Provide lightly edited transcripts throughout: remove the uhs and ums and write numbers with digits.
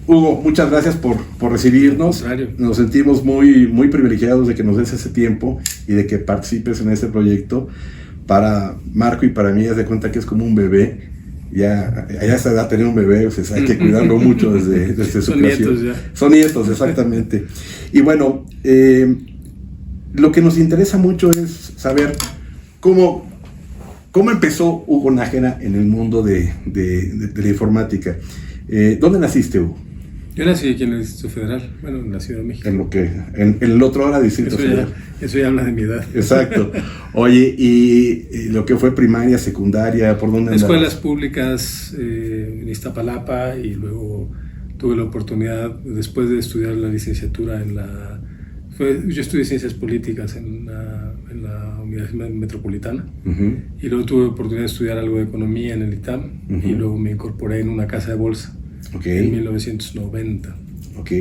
Hugo, muchas gracias por recibirnos. Nos sentimos muy, muy privilegiados de que nos des ese tiempo y de que participes en este proyecto. Para Marco y para mí, haz de cuenta que es como un bebé. Ya a esta edad tener un bebé, pues hay que cuidarlo mucho desde su Son creación. Nietos ya. Son nietos, exactamente. Y bueno, lo que nos interesa mucho es saber cómo empezó Hugo Nájera en el mundo de la informática. ¿Dónde naciste, Hugo? Yo nací aquí en el Distrito Federal, bueno, en la Ciudad de México. En el otro ahora Distrito Federal. Eso ya habla de mi edad. Exacto. Oye, ¿y lo que fue primaria, secundaria, por dónde andabas? Escuelas públicas en Iztapalapa, y luego tuve la oportunidad, después de estudiar la licenciatura yo estudié Ciencias Políticas en la Universidad Metropolitana, uh-huh. Y luego tuve la oportunidad de estudiar algo de Economía en el ITAM, uh-huh. Y luego me incorporé en una casa de bolsa. Okay. En 1990. Ok.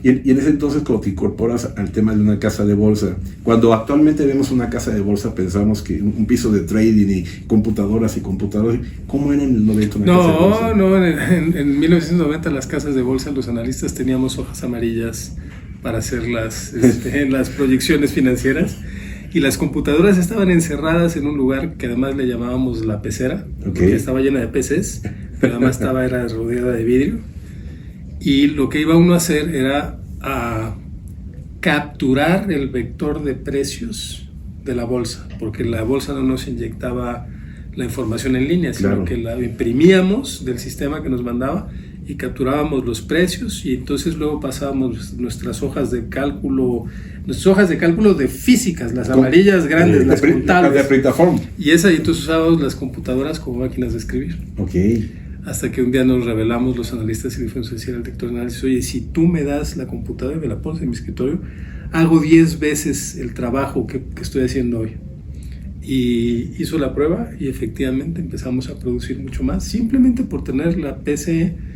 Y en ese entonces, cuando te incorporas al tema de una casa de bolsa, cuando actualmente vemos una casa de bolsa, pensamos que un piso de trading y computadoras, ¿cómo era en el 90 una casa de bolsa? No, en 1990 las casas de bolsa, los analistas teníamos hojas amarillas para hacer las proyecciones financieras, y las computadoras estaban encerradas en un lugar que además le llamábamos la pecera, okay. Porque estaba llena de peces, pero además era rodeada de vidrio, y lo que iba uno a hacer era a capturar el vector de precios de la bolsa, porque la bolsa no nos inyectaba la información en línea, sino que la imprimíamos del sistema que nos mandaba y capturábamos los precios, y entonces luego pasábamos nuestras hojas de cálculo de físicas, las amarillas grandes, las contables, de Pritaform. Y entonces usábamos las computadoras como máquinas de escribir. Okay. Hasta que un día nos revelamos los analistas y le fuimos a decir al director de análisis: oye, si tú me das la computadora y me la pones en mi escritorio, hago 10 veces el trabajo que estoy haciendo hoy. Y hizo la prueba y efectivamente empezamos a producir mucho más, simplemente por tener la PC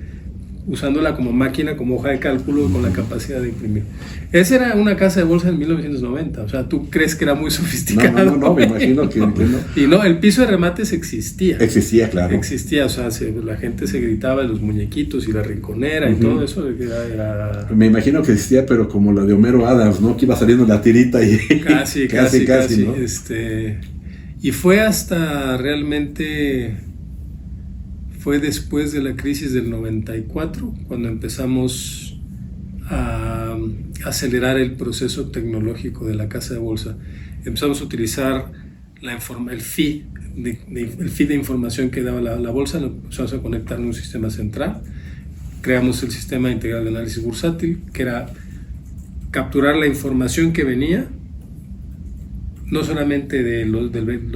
usándola como máquina, como hoja de cálculo, con la capacidad de imprimir. Esa era una casa de bolsa en 1990, o sea, ¿tú crees que era muy sofisticado? No, me imagino que no. Y no, el piso de remates existía. Existía, claro. Existía, o sea, la gente se gritaba, los muñequitos y la rinconera, uh-huh. Y todo eso era... Me imagino que existía, pero como la de Homero Adams, ¿no? Que iba saliendo la tirita y... Casi, ¿no? Y fue hasta realmente... Fue después de la crisis del 94 cuando empezamos a acelerar el proceso tecnológico de la casa de bolsa. Empezamos a utilizar el feed de información que daba la bolsa, lo empezamos a conectar en un sistema central. Creamos el sistema integral de análisis bursátil, que era capturar la información que venía, no solamente de los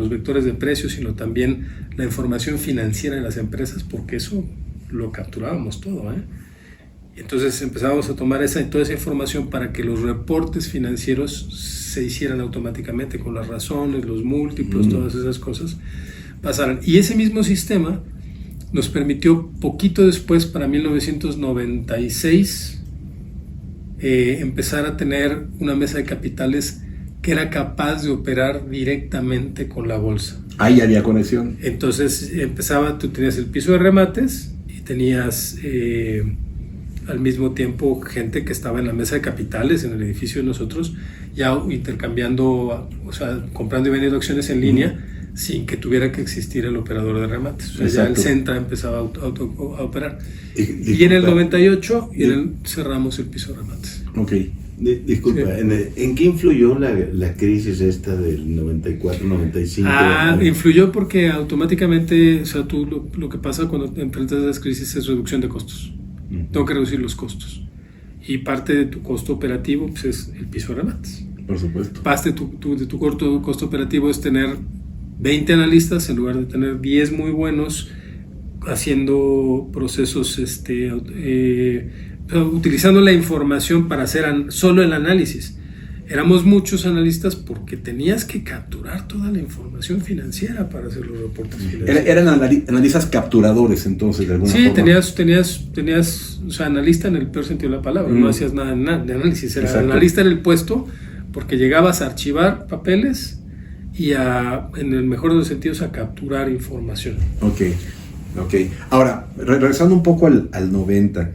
vectores de precios, sino también la información financiera de las empresas, porque eso lo capturábamos todo, ¿eh? Entonces empezábamos a tomar toda esa información para que los reportes financieros se hicieran automáticamente, con las razones, los múltiplos, todas esas cosas pasaran. Y ese mismo sistema nos permitió poquito después, para 1996, empezar a tener una mesa de capitales que era capaz de operar directamente con la bolsa. Ahí había conexión. Entonces tú tenías el piso de remates y tenías al mismo tiempo gente que estaba en la mesa de capitales en el edificio de nosotros, ya intercambiando, o sea, comprando y vendiendo acciones en línea, sin que tuviera que existir el operador de remates. O sea, ya el Centra empezaba a operar. Y en el 98 cerramos el piso de remates. Ok. Disculpa, sí. ¿En qué influyó la crisis esta del 94-95? Influyó porque automáticamente, o sea, tú lo que pasa cuando enfrentas las crisis es reducción de costos. Uh-huh. Tengo que reducir los costos. Y parte de tu costo operativo pues, es el piso de remates. Por supuesto. Parte de tu costo operativo es tener 20 analistas en lugar de tener 10 muy buenos haciendo procesos utilizando la información para hacer solo el análisis. Éramos muchos analistas porque tenías que capturar toda la información financiera para hacer los reportes financieros. Eran analistas capturadores, entonces, de alguna forma. Sí, tenías, o sea, analista en el peor sentido de la palabra, no hacías nada de análisis. Analista era el puesto porque llegabas a archivar papeles y en el mejor de los sentidos, a capturar información. Ok. Ahora, regresando un poco al 90,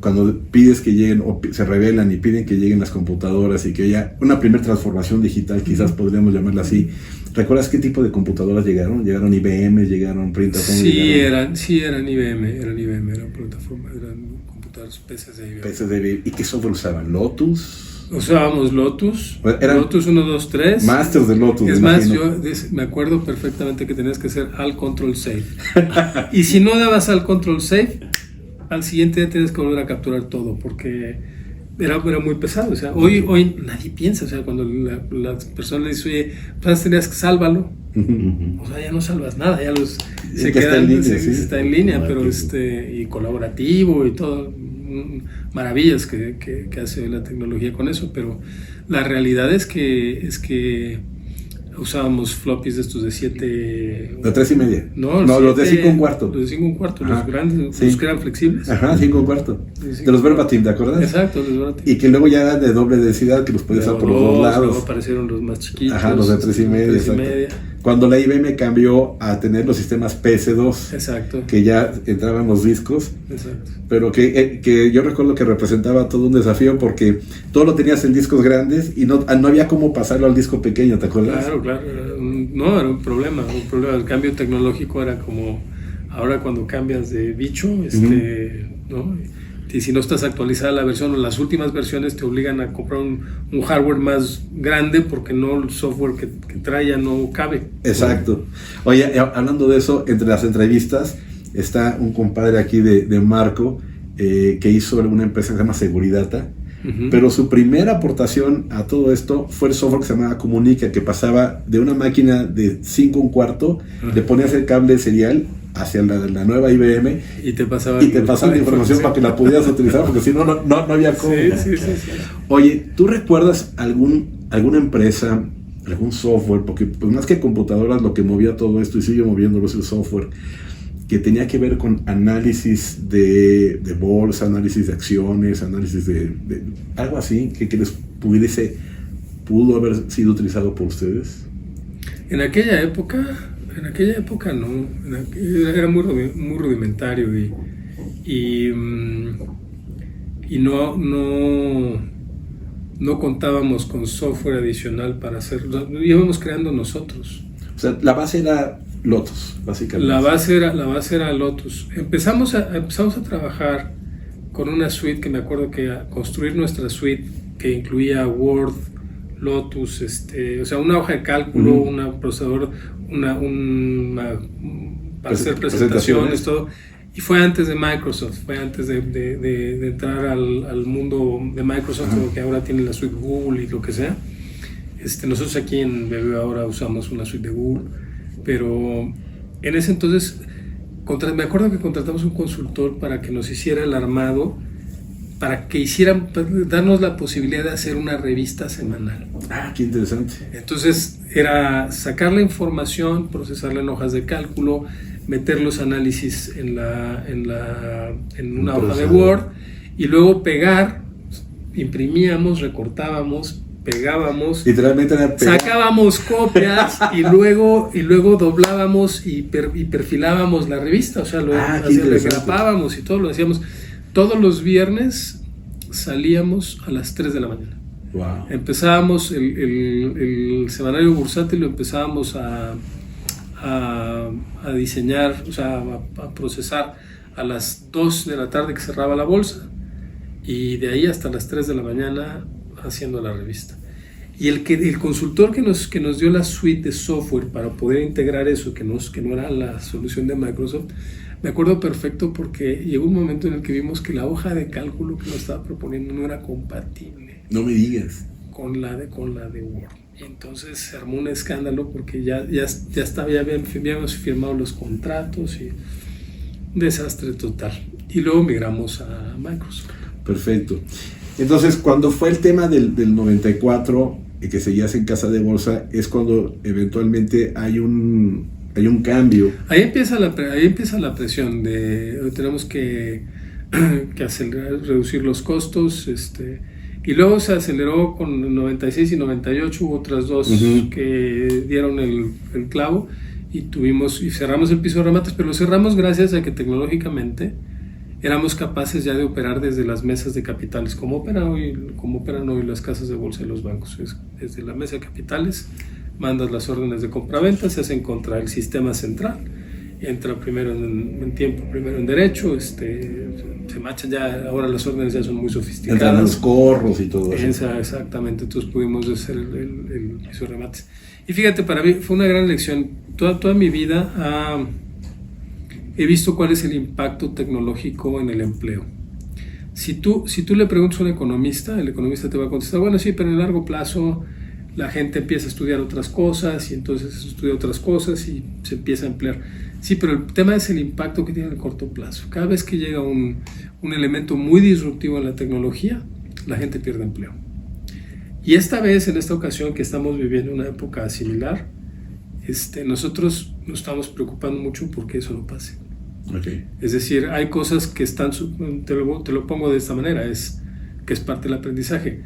cuando pides que lleguen o se revelan y piden que lleguen las computadoras y que haya una primera transformación digital, quizás podríamos llamarla así. ¿Recuerdas qué tipo de computadoras llegaron? ¿Llegaron IBM? ¿Llegaron Printaphone? Sí, eran IBM, eran plataformas, eran computadores PCs de IBM. PCs de IBM. ¿Y qué software usaban? ¿Lotus? Usábamos Lotus, Lotus 1, 2, 3. Masters de Lotus. Es más, yo me acuerdo perfectamente que tenías que hacer al control save. Y si no dabas al control save, al siguiente día tienes que volver a capturar todo, porque era muy pesado. O sea, hoy nadie piensa, o sea, cuando la persona le dice, oye, pues tenías que sálvalo. O sea, ya no salvas nada, ya se quedan, está en línea, pero y colaborativo y todo, maravillas que hace la tecnología con eso, pero la realidad es que usábamos floppies de estos de 7... ¿De 3,5? No, los de 5 1/4. Los de 5 1/4, los grandes, los que eran flexibles. Ajá, 5 1/4. De los verbatim, ¿te acuerdas? Exacto, los verbatim. Y que luego ya eran de doble densidad, que los podías usar por los dos lados. Luego aparecieron los más chiquitos. Ajá, los de 3,5. Cuando la IBM cambió a tener los sistemas PS2, exacto, que ya entraban los discos, exacto, pero que yo recuerdo que representaba todo un desafío porque todo lo tenías en discos grandes y no había cómo pasarlo al disco pequeño, ¿te acuerdas? Claro, era un problema. El cambio tecnológico era como ahora cuando cambias de bicho, ¿no? Y si no estás actualizada la versión o las últimas versiones te obligan a comprar un hardware más grande porque no el software que trae ya no cabe. Exacto. Oye, hablando de eso, entre las entrevistas está un compadre aquí de Marco que hizo una empresa que se llama Seguridata, pero su primera aportación a todo esto fue el software que se llamaba Comunica, que pasaba de una máquina de 5 1/4, le ponías el cable serial hacia la nueva IBM y te pasaba la información para que la pudieras utilizar, porque si no había cómo. Sí. Oye, ¿tú recuerdas alguna empresa, algún software, porque pues más que computadoras lo que movía todo esto y sigue moviéndolo es el software, que tenía que ver con análisis de bolsa, análisis de acciones, análisis de algo así, que les pudo haber sido utilizado por ustedes? En aquella época no, era muy rudimentario y no contábamos con software adicional para hacerlo, lo íbamos creando nosotros. O sea, la base era Lotus, básicamente. La base era Lotus. Empezamos a trabajar con una suite que me acuerdo que a construir nuestra suite que incluía Word, Lotus, o sea, una hoja de cálculo, un procesador, para hacer presentaciones, todo. Y fue antes de Microsoft, fue antes de entrar al mundo de Microsoft, que ahora tiene la suite Google y lo que sea. Nosotros aquí en BBVA ahora usamos una suite de Google, pero en ese entonces me acuerdo que contratamos un consultor para que nos hiciera el armado, para darnos la posibilidad de hacer una revista semanal. Ah, qué interesante. Entonces era sacar la información, procesarla en hojas de cálculo, meter los análisis en una hoja de Word y luego pegar, imprimíamos, recortábamos, pegábamos, literalmente sacábamos copias y luego doblábamos y perfilábamos la revista, o sea, lo grapábamos y todo lo hacíamos. Todos los viernes salíamos a las 3 de la mañana. Wow. Empezábamos el semanario bursátil, lo empezábamos a diseñar, o sea, a procesar a las 2 de la tarde que cerraba la bolsa, y de ahí hasta las 3 de la mañana haciendo la revista. Y el consultor que nos dio la suite de software para poder integrar eso, que no era la solución de Microsoft, me acuerdo perfecto porque llegó un momento en el que vimos que la hoja de cálculo que nos estaba proponiendo no era compatible. No me digas. Con la de Word. Y entonces se armó un escándalo porque ya habíamos firmado los contratos y un desastre total. Y luego migramos a Microsoft. Perfecto. Entonces, cuando fue el tema del 94, que seguías en casa de bolsa, es cuando eventualmente hay un cambio. Ahí empieza la presión de tenemos que reducir los costos, y luego se aceleró con 96 y 98, hubo otras dos que dieron el clavo y cerramos el piso de remates, pero lo cerramos gracias a que tecnológicamente éramos capaces ya de operar desde las mesas de capitales, como operan hoy las casas de bolsa y los bancos. Desde la mesa de capitales mandas las órdenes de compra-venta, se hacen contra el sistema central, entra primero en tiempo, primero en derecho, se machan ya, ahora las órdenes ya son muy sofisticadas. Entran los corros y todo eso. Exactamente, entonces pudimos hacer esos remates. Y fíjate, para mí fue una gran lección. Toda mi vida he visto cuál es el impacto tecnológico en el empleo. Si tú le preguntas a un economista, el economista te va a contestar, bueno, sí, pero en el largo plazo la gente empieza a estudiar otras cosas y entonces estudia otras cosas y se empieza a emplear. Sí, pero el tema es el impacto que tiene en el corto plazo. Cada vez que llega un elemento muy disruptivo en la tecnología, la gente pierde empleo. Y esta vez, en esta ocasión que estamos viviendo una época similar, nosotros nos estamos preocupando mucho porque eso no pase. Okay. Es decir, hay cosas que están, te lo pongo de esta manera, que es parte del aprendizaje.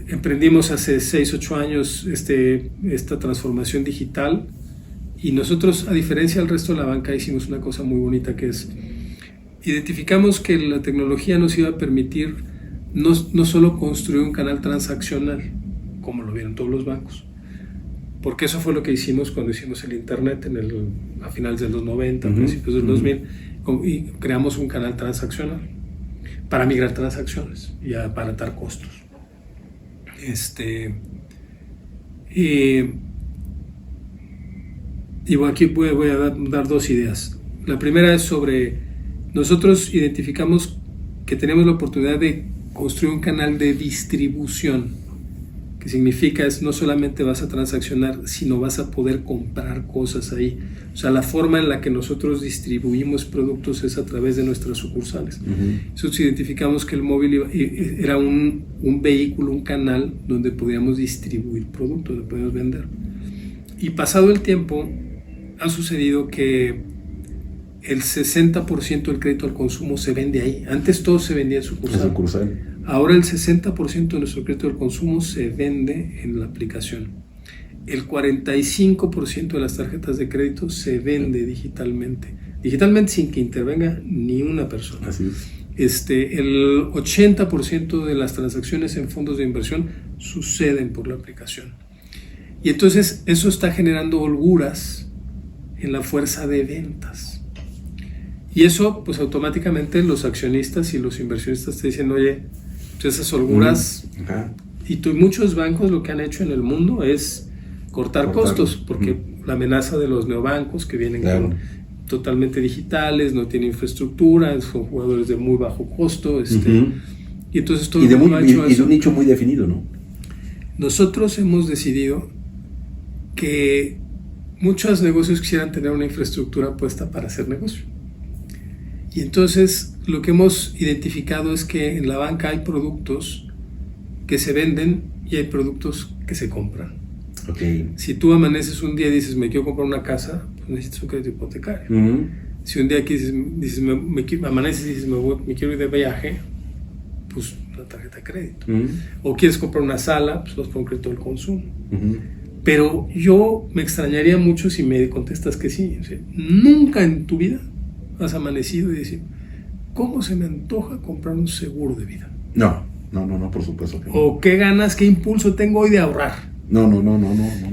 Emprendimos hace 6-8 años esta transformación digital y nosotros, a diferencia del resto de la banca, hicimos una cosa muy bonita, que es identificamos que la tecnología nos iba a permitir no solo construir un canal transaccional, como lo vieron todos los bancos, porque eso fue lo que hicimos cuando hicimos el internet a finales de los 90, principios del 2000, y creamos un canal transaccional para migrar transacciones y abaratar costos. Y bueno, aquí voy a dar dos ideas. La primera es sobre, nosotros identificamos que tenemos la oportunidad de construir un canal de distribución, que significa es no solamente vas a transaccionar, sino vas a poder comprar cosas ahí. O sea, la forma en la que nosotros distribuimos productos es a través de nuestras sucursales. Nosotros identificamos que el móvil era un vehículo, un canal donde podíamos distribuir productos, donde podíamos vender. Y pasado el tiempo, ha sucedido que el 60% del crédito al consumo se vende ahí. Antes todo se vendía en sucursal. Ahora el 60% de nuestro crédito al consumo se vende en la aplicación. El 45% de las tarjetas de crédito se vende digitalmente sin que intervenga ni una persona. Así es. El 80% de las transacciones en fondos de inversión suceden por la aplicación. Y entonces eso está generando holguras en la fuerza de ventas. Y eso, pues automáticamente los accionistas y los inversionistas te dicen, oye, pues esas holguras, y muchos bancos lo que han hecho en el mundo es cortar costos, porque la amenaza de los neobancos que vienen totalmente digitales, no tienen infraestructura, son jugadores de muy bajo costo, y entonces todo el mundo ha hecho eso. Y de un nicho muy definido, ¿no? Nosotros hemos decidido que muchos negocios quisieran tener una infraestructura puesta para hacer negocio. Y entonces lo que hemos identificado es que en la banca hay productos que se venden y hay productos que se compran. Okay. Si tú amaneces un día y dices, me quiero comprar una casa, pues necesitas un crédito hipotecario. Si un día dices, amaneces y dices, me quiero ir de viaje, pues la tarjeta de crédito. O quieres comprar una sala, pues vas por un crédito del consumo. Pero yo me extrañaría mucho si me contestas que sí. O sea, nunca en tu vida has amanecido y decir, ¿cómo se me antoja comprar un seguro de vida? No, por supuesto que no. O qué ganas, qué impulso tengo hoy de ahorrar. No.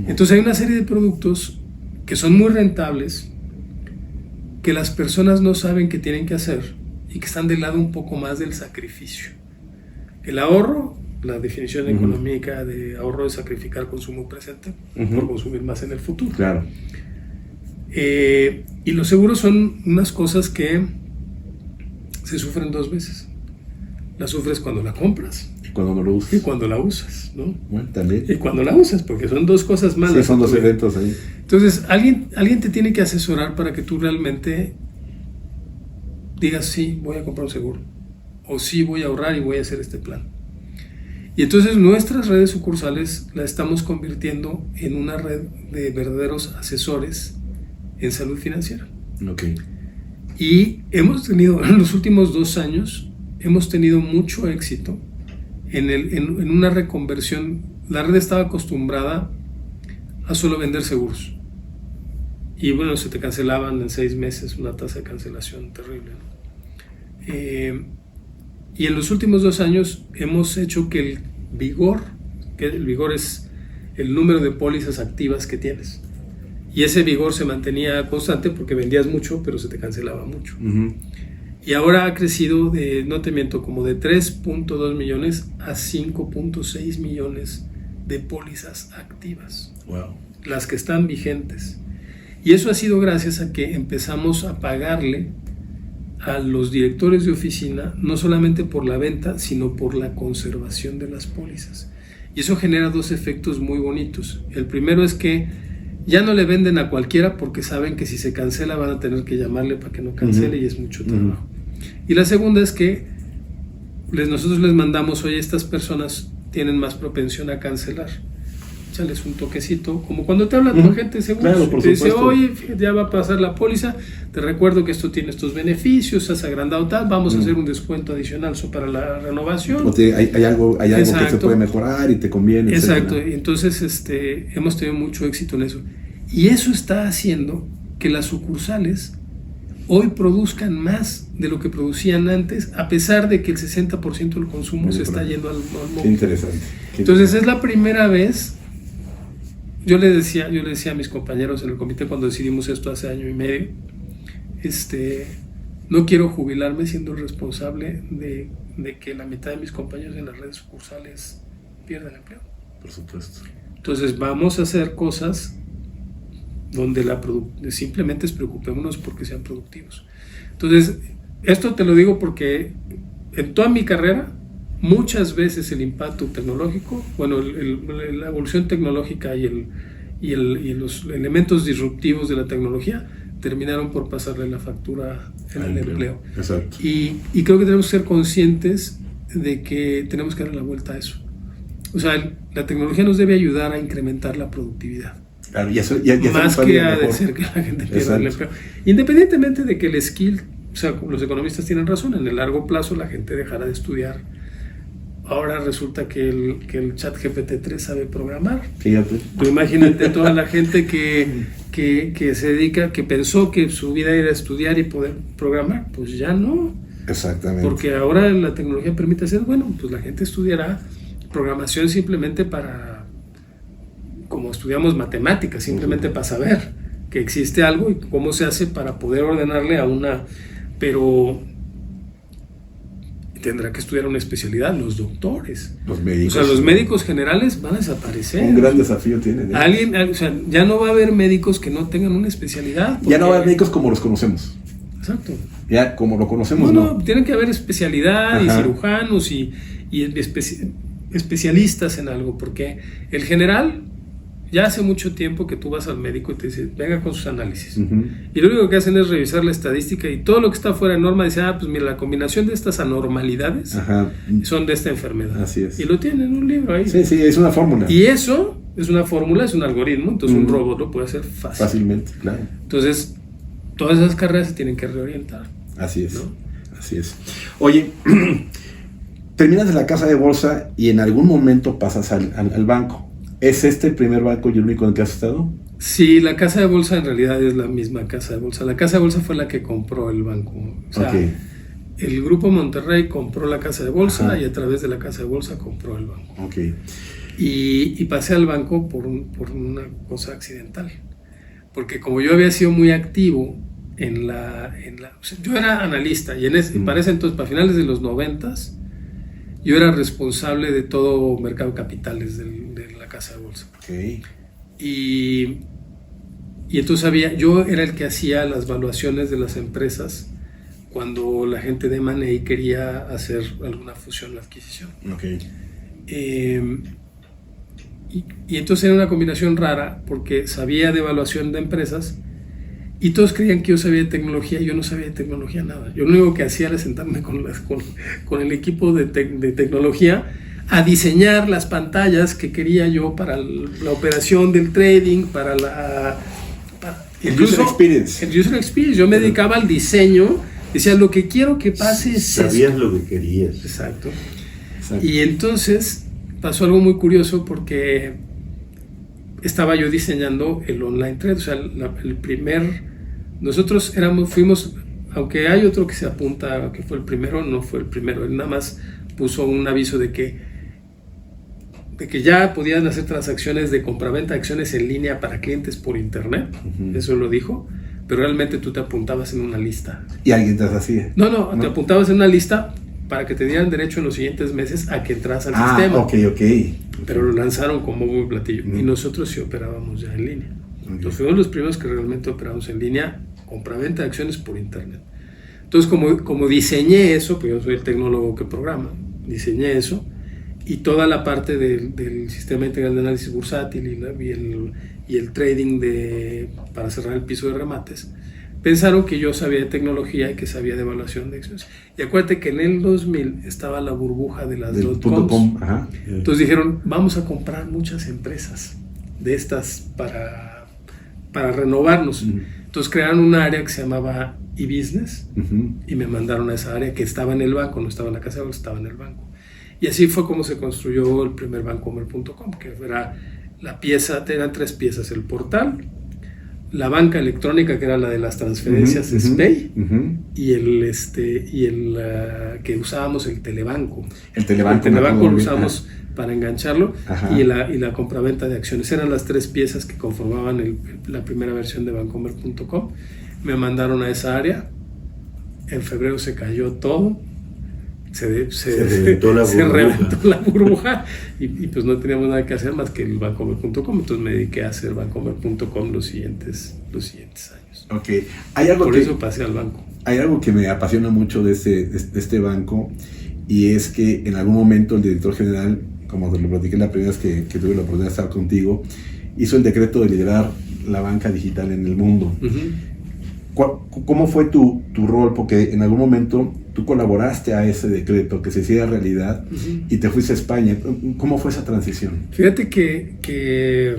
Entonces hay una serie de productos que son muy rentables, que las personas no saben que tienen que hacer y que están del lado un poco más del sacrificio. El ahorro, la definición económica de ahorro es sacrificar consumo presente por consumir más en el futuro. Claro. Y los seguros son unas cosas que se sufren dos veces. La sufres cuando la compras. Cuando no lo usas. Y cuando la usas, ¿no? Bueno, también. Y cuando la usas, porque son dos cosas malas. Sí, son dos eventos ahí. Entonces, alguien te tiene que asesorar para que tú realmente digas, sí, voy a comprar un seguro. O sí, voy a ahorrar y voy a hacer este plan. Y entonces nuestras redes sucursales la estamos convirtiendo en una red de verdaderos asesores en salud financiera. Okay. Y hemos tenido, en los últimos 2 años, hemos tenido mucho éxito en una reconversión. La red estaba acostumbrada a solo vender seguros. Y bueno, se te cancelaban en 6 meses, una tasa de cancelación terrible, ¿no? Y en los últimos 2 años hemos hecho que el vigor es el número de pólizas activas que tienes. Y ese vigor se mantenía constante porque vendías mucho, pero se te cancelaba mucho. Uh-huh. Y ahora ha crecido no te miento, como de 3.2 millones a 5.6 millones de pólizas activas. Wow. Las que están vigentes. Y eso ha sido gracias a que empezamos a pagarle a los directores de oficina, no solamente por la venta, sino por la conservación de las pólizas. Y eso genera 2 efectos muy bonitos. El primero es que ya no le venden a cualquiera porque saben que si se cancela van a tener que llamarle para que no cancele, y es mucho trabajo. Y la segunda es que nosotros les mandamos, oye, estas personas tienen más propensión a cancelar. Échales un toquecito, como cuando te habla tu agente de seguros, claro, por te dice, supuesto. oye, ya va a pasar la póliza, te recuerdo que esto tiene estos beneficios, has agrandado tal, vamos a hacer un descuento adicional para la renovación. Hay algo que se puede mejorar y te conviene. Exacto, etcétera. Entonces hemos tenido mucho éxito en eso. Y eso está haciendo que las sucursales hoy produzcan más de lo que producían antes, a pesar de que el 60% del consumo se está yendo al móvil. Qué interesante. Entonces es la primera vez. Yo le decía a mis compañeros en el comité cuando decidimos esto hace 1 año y medio, no quiero jubilarme siendo el responsable de que la mitad de mis compañeros en las redes sucursales pierdan empleo. Por supuesto. Entonces vamos a hacer cosas donde simplemente preocupémonos porque sean productivos. Entonces, esto te lo digo porque en toda mi carrera, muchas veces el impacto tecnológico, la evolución tecnológica y los elementos disruptivos de la tecnología terminaron por pasarle la factura en el empleo. Exacto. Y creo que tenemos que ser conscientes de que tenemos que dar la vuelta a eso. O sea, la tecnología nos debe ayudar a incrementar la productividad. Claro, más que a decir que la gente pierda el empleo. Independientemente de que el skill, o sea, los economistas tienen razón, en el largo plazo la gente dejará de estudiar. Ahora resulta que el chat GPT-3 sabe programar. Fíjate. Tú imagínate toda la gente que se dedica, que pensó que su vida era estudiar y poder programar, pues ya no. Exactamente. Porque ahora la tecnología permite hacer, pues la gente estudiará programación simplemente como estudiamos matemáticas, simplemente para saber que existe algo y cómo se hace para poder ordenarle pero tendrá que estudiar una especialidad, los doctores. Los médicos. O sea, los médicos generales van a desaparecer. Un gran desafío tienen. O sea, ya no va a haber médicos que no tengan una especialidad. Ya no va a haber médicos como los conocemos. Exacto. Ya como lo conocemos, no. Tienen que haber especialidad. Ajá. Y cirujanos y especialistas en algo, porque el general, ya hace mucho tiempo que tú vas al médico y te dice, venga con sus análisis. Uh-huh. Y lo único que hacen es revisar la estadística y todo lo que está fuera de norma, dice, pues mira, la combinación de estas anormalidades son de esta enfermedad. Así es. Y lo tienen en un libro ahí. Sí, es una fórmula. Y eso es una fórmula, es un algoritmo, entonces un robot lo puede hacer fácilmente, claro. Entonces, todas esas carreras se tienen que reorientar. Así es, ¿no? Así es. Oye, terminas en la casa de bolsa y en algún momento pasas al banco. ¿Es este el primer banco y el único en el que has estado? Sí, la casa de bolsa en realidad es la misma casa de bolsa. La casa de bolsa fue la que compró el banco. O sea, el Grupo Monterrey compró la casa de bolsa y a través de la casa de bolsa compró el banco. Okay. Y pasé al banco por una cosa accidental. Porque como yo había sido muy activo o sea, yo era analista y para ese entonces, para finales de los 90s, yo era responsable de todo mercado de capitales de la casa de bolsa. Okay. Y entonces yo era el que hacía las valuaciones de las empresas cuando la gente de M&A quería hacer alguna fusión o adquisición. Okay. Y entonces era una combinación rara porque sabía de evaluación de empresas y todos creían que yo sabía de tecnología y yo no sabía de tecnología nada. Yo lo único que hacía era sentarme con el equipo de tecnología a diseñar las pantallas que quería yo para la operación del trading, para el user experience. El user experience. Yo me dedicaba al diseño, decía lo que quiero que pase es sabías esto. Lo que querías. Exacto. Y entonces pasó algo muy curioso porque estaba yo diseñando el online trade, o sea, nosotros fuimos aunque hay otro que se apunta que fue el primero, no fue el primero. Él nada más puso un aviso de que ya podían hacer transacciones de compraventa de acciones en línea para clientes por internet. Eso lo dijo, pero realmente tú te apuntabas en una lista. ¿Y alguien te las hacía? No, te apuntabas en una lista para que te dieran derecho en los siguientes meses a que entras al sistema. Ok. Pero lo lanzaron como muy platillo. Y nosotros sí operábamos ya en línea. Entonces fuimos los primeros que realmente operamos en línea, compraventa de acciones por internet. Entonces como diseñé eso, pues yo soy el tecnólogo que programa, diseñé eso, y toda la parte del sistema integral de análisis bursátil y el trading para cerrar el piso de remates, pensaron que yo sabía de tecnología y que sabía de evaluación de acciones. Y acuérdate que en el 2000 estaba la burbuja de las .com. Entonces dijeron, vamos a comprar muchas empresas de estas para renovarnos. Entonces crearon un área que se llamaba e-business y me mandaron a esa área que estaba en el banco, no estaba en la casa de bolsa, estaba en el banco. Y así fue como se construyó el primer Bancomer.com, que era la pieza, eran 3 piezas: el portal, la banca electrónica, que era la de las transferencias SPAY, y el que usábamos el telebanco. El telebanco lo usamos para engancharlo, y la compraventa de acciones. Eran las 3 piezas que conformaban la primera versión de Bancomer.com. Me mandaron a esa área. En febrero se cayó todo. Se reventó la burbuja y pues no teníamos nada que hacer más que el Bancomer.com. Entonces me dediqué a hacer Bancomer.com los siguientes años. Por eso pasé al banco. Hay algo que me apasiona mucho de este banco, y es que en algún momento el director general, como te lo platiqué la primera vez que tuve la oportunidad de estar contigo, hizo el decreto de liderar la banca digital en el mundo. ¿Cómo fue tu rol? Porque en algún momento tú colaboraste a ese decreto que se hiciera realidad y te fuiste a España. ¿Cómo fue esa transición? Fíjate que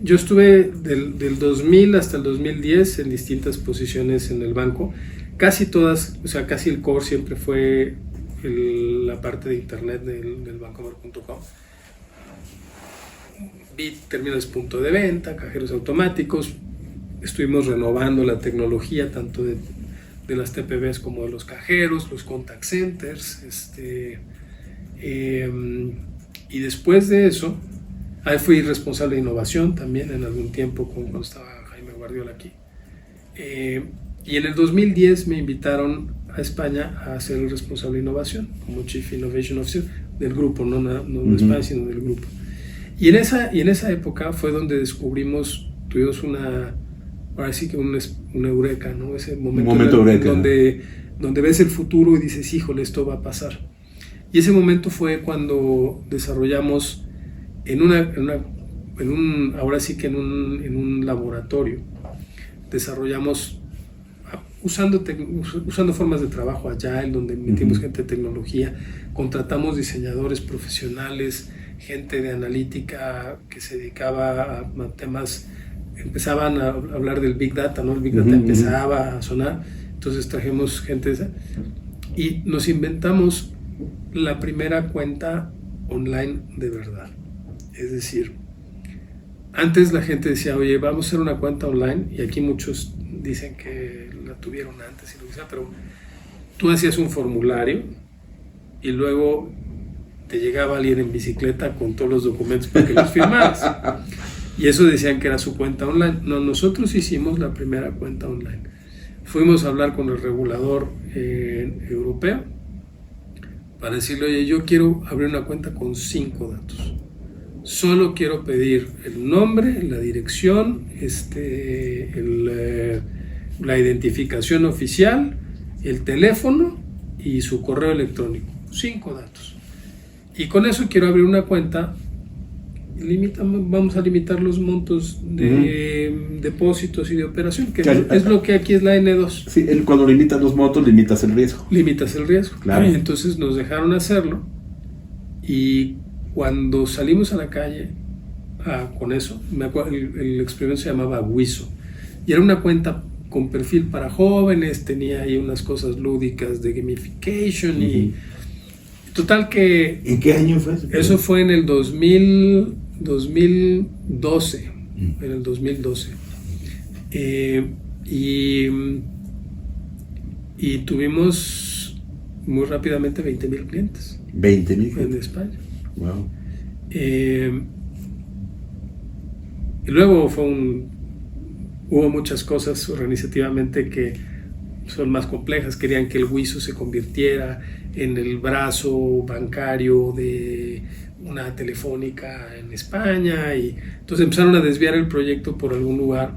yo estuve del 2000 hasta el 2010 en distintas posiciones en el banco. Casi todas, o sea, casi el core siempre fue la parte de internet del Bancomer.com. Vi terminales punto de venta, cajeros automáticos. Estuvimos renovando la tecnología tanto de las TPVs como de los cajeros, los contact centers, y después de eso, ahí fui responsable de innovación también en algún tiempo cuando estaba Jaime Guardiola aquí, y en el 2010 me invitaron a España a ser el responsable de innovación como Chief Innovation Officer del grupo, no de España sino del grupo, y en esa época fue donde tuvimos ahora sí que una eureka, ¿no? Ese momento eureka, donde ves el futuro y dices, híjole, esto va a pasar. Y ese momento fue cuando desarrollamos ahora sí que en un laboratorio, desarrollamos usando formas de trabajo agile, donde metimos gente de tecnología, contratamos diseñadores profesionales, gente de analítica que se dedicaba a temas. Empezaban a hablar del Big Data, ¿no? El Big Data empezaba a sonar, entonces trajimos gente esa y nos inventamos la primera cuenta online de verdad. Es decir, antes la gente decía, oye, vamos a hacer una cuenta online, y aquí muchos dicen que la tuvieron antes y lo que sea, pero tú hacías un formulario y luego te llegaba alguien en bicicleta con todos los documentos para que los firmaras. Y eso decían que era su cuenta online. No, nosotros hicimos la primera cuenta online. Fuimos a hablar con el regulador europeo para decirle, oye, yo quiero abrir una cuenta con 5 datos. Solo quiero pedir el nombre, la dirección, la identificación oficial, el teléfono y su correo electrónico. 5 datos. Y con eso quiero abrir una cuenta. Vamos a limitar los montos de depósitos y de operación, que es lo que aquí es la N2. Sí, cuando limitas los montos, limitas el riesgo. Claro. Entonces nos dejaron hacerlo, y cuando salimos a la calle con eso, me acuerdo, el experimento se llamaba Wiso, y era una cuenta con perfil para jóvenes, tenía ahí unas cosas lúdicas de gamification y total que... ¿En qué año fue eso? Eso fue en el 2012. En el 2012. Y y tuvimos muy rápidamente 20,000 clientes. 20,000 en España. Wow. Y luego hubo muchas cosas organizativamente que son más complejas. Querían que el Wiso se convirtiera en el brazo bancario de una telefónica en España, y entonces empezaron a desviar el proyecto por algún lugar,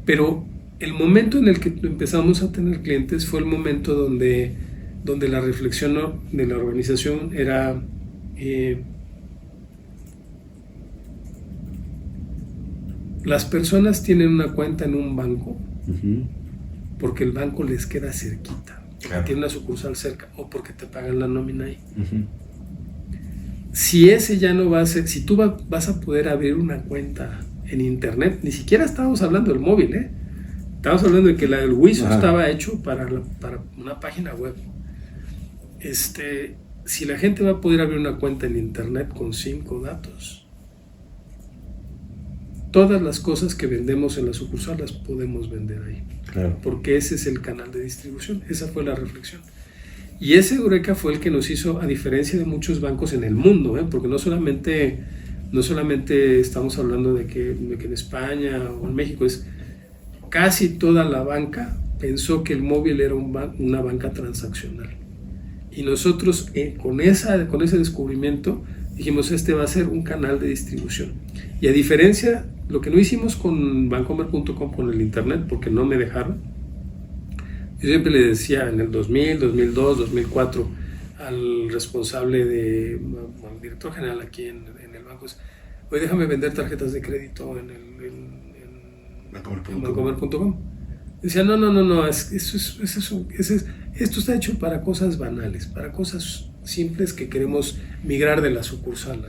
pero el momento en el que empezamos a tener clientes fue el momento donde la reflexión de la organización era las personas tienen una cuenta en un banco porque el banco les queda cerquita, claro. Tiene una sucursal cerca o porque te pagan la nómina ahí. Si ese ya no va a ser, si tú vas a poder abrir una cuenta en internet, ni siquiera estábamos hablando del móvil, estábamos hablando de que la del Wiso estaba hecho para una página web. Si la gente va a poder abrir una cuenta en internet con 5 datos, todas las cosas que vendemos en la sucursal las podemos vender ahí. Claro. Porque ese es el canal de distribución. Esa fue la reflexión. Y ese Eureka fue el que nos hizo, a diferencia de muchos bancos en el mundo, porque no solamente estamos hablando de que en España o en México, es casi toda la banca pensó que el móvil era una banca transaccional. Y nosotros con ese descubrimiento dijimos, va a ser un canal de distribución. Y a diferencia, lo que no hicimos con Bancomer.com, con el internet, porque no me dejaron, yo siempre le decía en el 2000, 2002, 2004 al responsable al director general aquí en el banco, oye, déjame vender tarjetas de crédito en Bancomer.com. Decía, no, esto está hecho para cosas banales, para cosas simples que queremos migrar de la sucursal.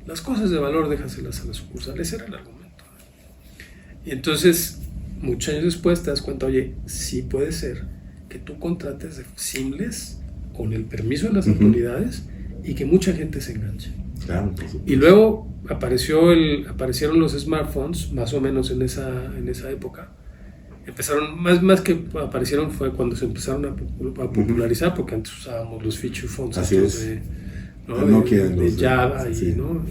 Las cosas de valor déjaselas a la sucursal. Ese era el argumento. Y entonces, muchos años después te das cuenta, oye, sí puede ser que tú contrates de simples con el permiso de las autoridades y que mucha gente se enganche. Claro, y luego aparecieron los smartphones, más o menos en esa época. Empezaron, más que aparecieron, fue cuando se empezaron a popularizar, porque antes usábamos los feature phones. Así es. De Nokia, de Java, sí. ¿no?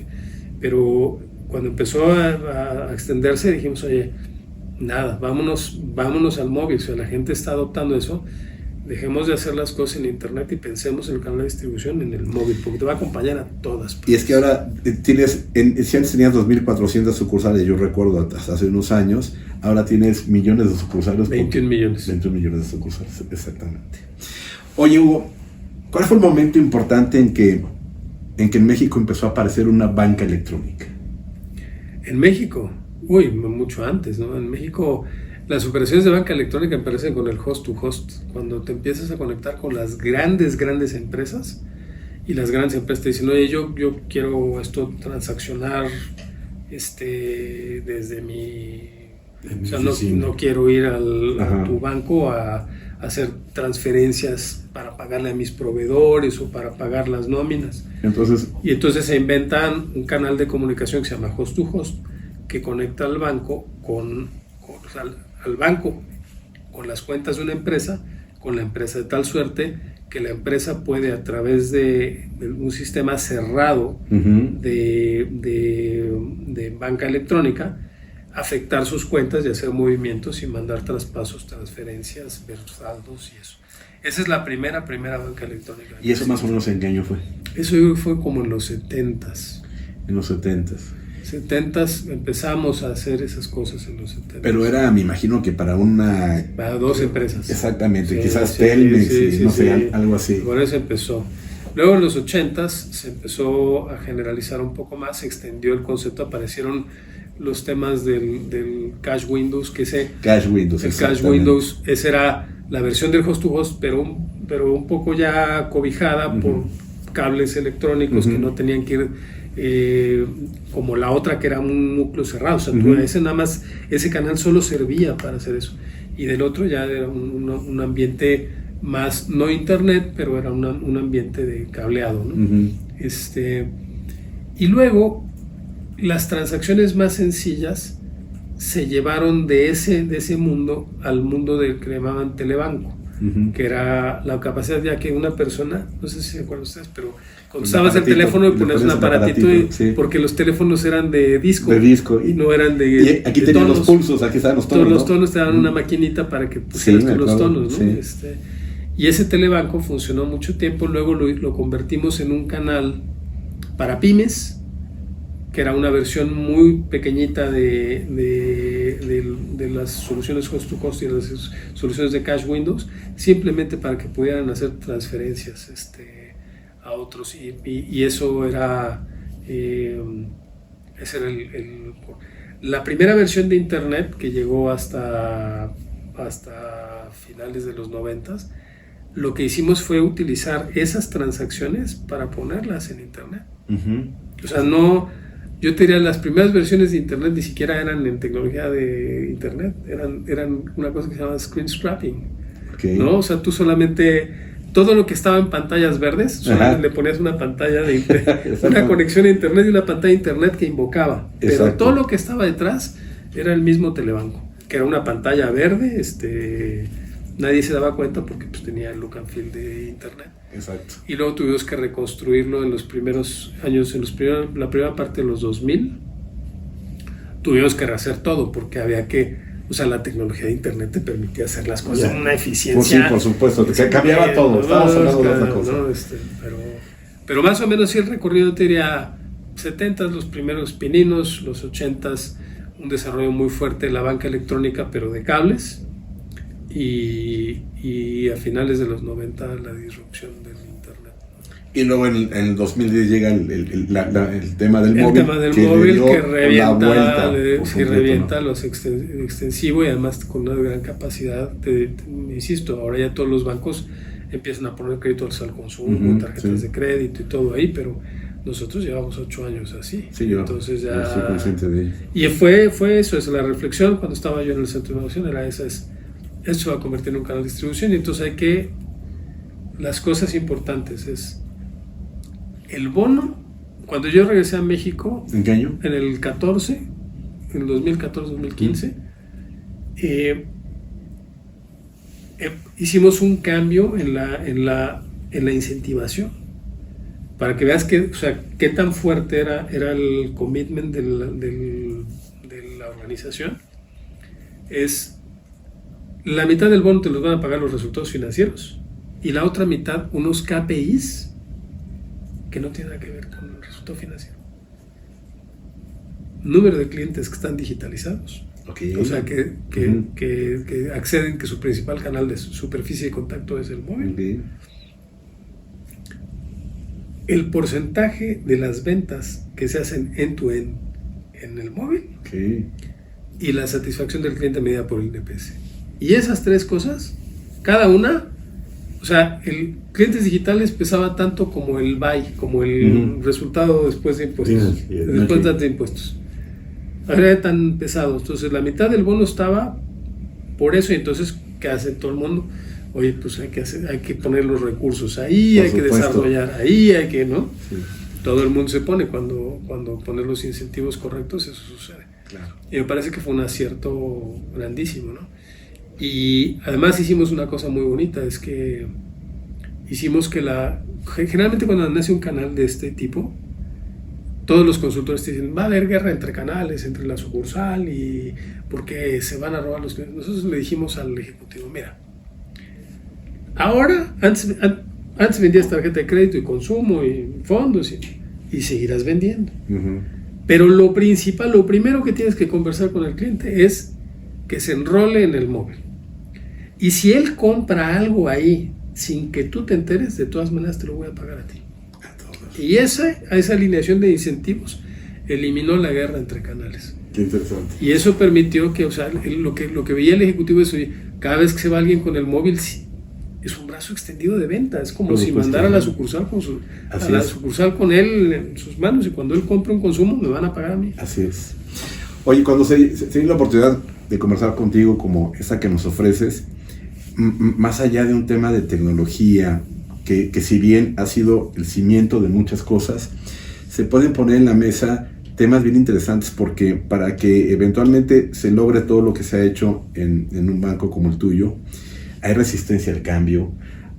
Pero cuando empezó a extenderse, dijimos, oye, nada, vámonos al móvil. O sea, la gente está adoptando eso. Dejemos de hacer las cosas en internet y pensemos en el canal de distribución en el móvil, porque te va a acompañar a todas partes. Y es que ahora si antes tenías 2,400 sucursales, yo recuerdo hasta hace unos años, ahora tienes millones de sucursales. 21 millones. 21 millones de sucursales, exactamente. Oye, Hugo, ¿cuál fue el momento importante en que en México empezó a aparecer una banca electrónica? En México, mucho antes, ¿no? En México, las operaciones de banca electrónica aparecen con el host to host, cuando te empiezas a conectar con las grandes empresas, y las grandes empresas te dicen, oye, yo quiero esto transaccionar desde mi... O sea, no quiero ir a tu banco a hacer transferencias para pagarle a mis proveedores o para pagar las nóminas. Y entonces se inventan un canal de comunicación que se llama host to host, que conecta al banco al banco con las cuentas de una empresa, con la empresa, de tal suerte que la empresa puede, a través de un sistema cerrado de banca electrónica, afectar sus cuentas y hacer movimientos y mandar traspasos, transferencias, ver saldos y eso. Esa es la primera banca electrónica. ¿Y eso más o menos en qué año fue? Eso fue como en los 70s. En los 70s. 70s empezamos a hacer esas cosas en los 70s. Pero era, me imagino que para 2 empresas. Exactamente, sí, quizás sí, Telmex, sí, no sí, sé, algo así. Por eso empezó. Luego en los 80s se empezó a generalizar un poco más, se extendió el concepto, aparecieron los temas del Cash Windows, Cash Windows, el Cash Windows, esa era la versión del host to host, pero un poco ya cobijada por cables electrónicos que no tenían que ir como la otra, que era un núcleo cerrado. O sea, ese canal solo servía para hacer eso, y del otro ya era un ambiente más, no internet, pero era un ambiente de cableado, ¿no? Y luego las transacciones más sencillas se llevaron de ese mundo al mundo del que llamaban telebanco. que era la capacidad ya que una persona, no sé si se acuerdan ustedes, pero usabas el teléfono y ponías un aparatito, sí. Porque los teléfonos eran de disco. Y no eran de Y aquí tenían los pulsos, aquí estaban los tonos. Todos los tonos te daban una maquinita para que pusieras todos los tonos, ¿no? Sí. Y ese telebanco funcionó mucho tiempo, luego lo convertimos en un canal para pymes, que era una versión muy pequeñita de las soluciones cost to cost y las soluciones de Cash Windows, simplemente para que pudieran hacer transferencias a otros, y eso era ese era la primera versión de internet que llegó hasta finales de los 90s. Lo que hicimos fue utilizar esas transacciones para ponerlas en internet. O sea, no, yo te diría, las primeras versiones de internet ni siquiera eran en tecnología de internet, eran una cosa que se llama screen scrapping, ¿no? O sea, tú solamente, todo lo que estaba en pantallas verdes, solamente le ponías una pantalla una conexión a internet y una pantalla de internet que invocaba. Pero todo lo que estaba detrás era el mismo telebanco, que era una pantalla verde, nadie se daba cuenta porque pues tenía el look and feel de internet. Exacto. Y luego tuvimos que reconstruirlo en los primeros años, la primera parte de los 2000. Tuvimos que rehacer todo porque había que, o sea, la tecnología de internet te permitía hacer las cosas con una eficiencia. Sí, por supuesto, que cambiaba todo. Estábamos hablando de otra cosa. Pero más o menos sí, el recorrido te diría 70s, los primeros pininos, los 80s, un desarrollo muy fuerte de la banca electrónica, pero de cables. Y a finales de los 90 la disrupción del internet. Y luego en el 2010 llega el tema del móvil. El tema del móvil que revienta los extensivo, y además con una gran capacidad. Insisto, ahora ya todos los bancos empiezan a poner créditos al consumo, tarjetas de crédito y todo ahí, pero nosotros llevamos 8 años así. Sí, entonces ya estoy consciente de ello. Y fue eso, es la reflexión cuando estaba yo en el Centro de Innovación, era esa, esto se va a convertir en un canal de distribución, y entonces las cosas importantes es el bono. Cuando yo regresé a México, ¿en qué año? En el 14, en el 2014-2015, hicimos un cambio en la incentivación, para que veas qué tan fuerte era el commitment de la organización. Es la mitad del bono te los van a pagar los resultados financieros, y la otra mitad unos KPIs que no tienen nada que ver con el resultado financiero. Número de clientes que están digitalizados, o sea que acceden, que su principal canal de superficie de contacto es el móvil. El porcentaje de las ventas que se hacen end-to-end en el móvil, y la satisfacción del cliente medida por el NPS. Y esas tres cosas, cada una, o sea, el clientes digitales pesaba tanto como el buy, como el resultado después de impuestos. Después de impuestos. Era tan pesado. Entonces la mitad del bono estaba por eso, y entonces, ¿qué hace todo el mundo? Oye, pues hay que poner los recursos ahí, por hay supuesto. Que desarrollar ahí, hay que, ¿no? Sí. Todo el mundo se pone cuando poner los incentivos correctos, eso sucede. Claro. Y me parece que fue un acierto grandísimo, ¿no? Y además hicimos una cosa muy bonita, es que hicimos que generalmente cuando nace un canal de este tipo, todos los consultores te dicen, va a haber guerra entre canales, entre la sucursal, y porque se van a robar los clientes. Nosotros le dijimos al ejecutivo, mira, ahora, antes vendías tarjeta de crédito y consumo y fondos y seguirás vendiendo. Pero lo primero que tienes que conversar con el cliente es que se enrole en el móvil. Y si él compra algo ahí sin que tú te enteres, de todas maneras te lo voy a pagar a ti. Y esa alineación de incentivos eliminó la guerra entre canales. Qué interesante. Y eso permitió que, o sea, lo que veía el ejecutivo es, oye, cada vez que se va alguien con el móvil, es un brazo extendido de venta. Es como si mandara a la sucursal sucursal con él en sus manos, y cuando él compra un consumo me van a pagar a mí. Así es. Oye, cuando se dio la oportunidad de conversar contigo como esa que nos ofreces, más allá de un tema de tecnología, que si bien ha sido el cimiento de muchas cosas, se pueden poner en la mesa temas bien interesantes, porque para que eventualmente se logre todo lo que se ha hecho en un banco como el tuyo, hay resistencia al cambio,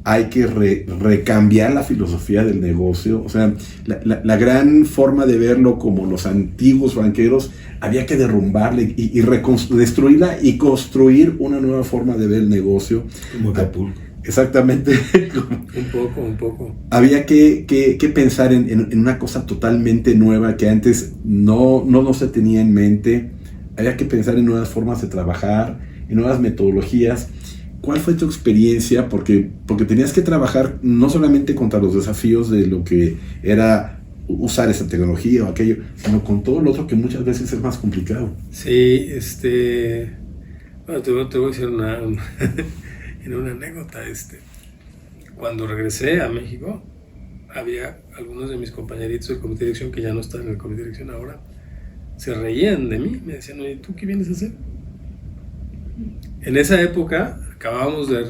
hay que recambiar la filosofía del negocio. O sea, la gran forma de verlo como los antiguos banqueros, había que derrumbarla y destruirla y construir una nueva forma de ver el negocio. Como Acapulco. Exactamente. Un poco. Había que pensar en una cosa totalmente nueva que antes no se tenía en mente. Había que pensar en nuevas formas de trabajar, en nuevas metodologías. ¿Cuál fue tu experiencia? Porque tenías que trabajar no solamente contra los desafíos de lo que era usar esa tecnología o aquello, sino con todo lo otro que muchas veces es más complicado. Sí, bueno, te voy a decir una anécdota. Cuando regresé a México, había algunos de mis compañeritos del comité de dirección, que ya no están en el comité de dirección ahora, se reían de mí, me decían, oye, ¿tú qué vienes a hacer? En esa época acabábamos de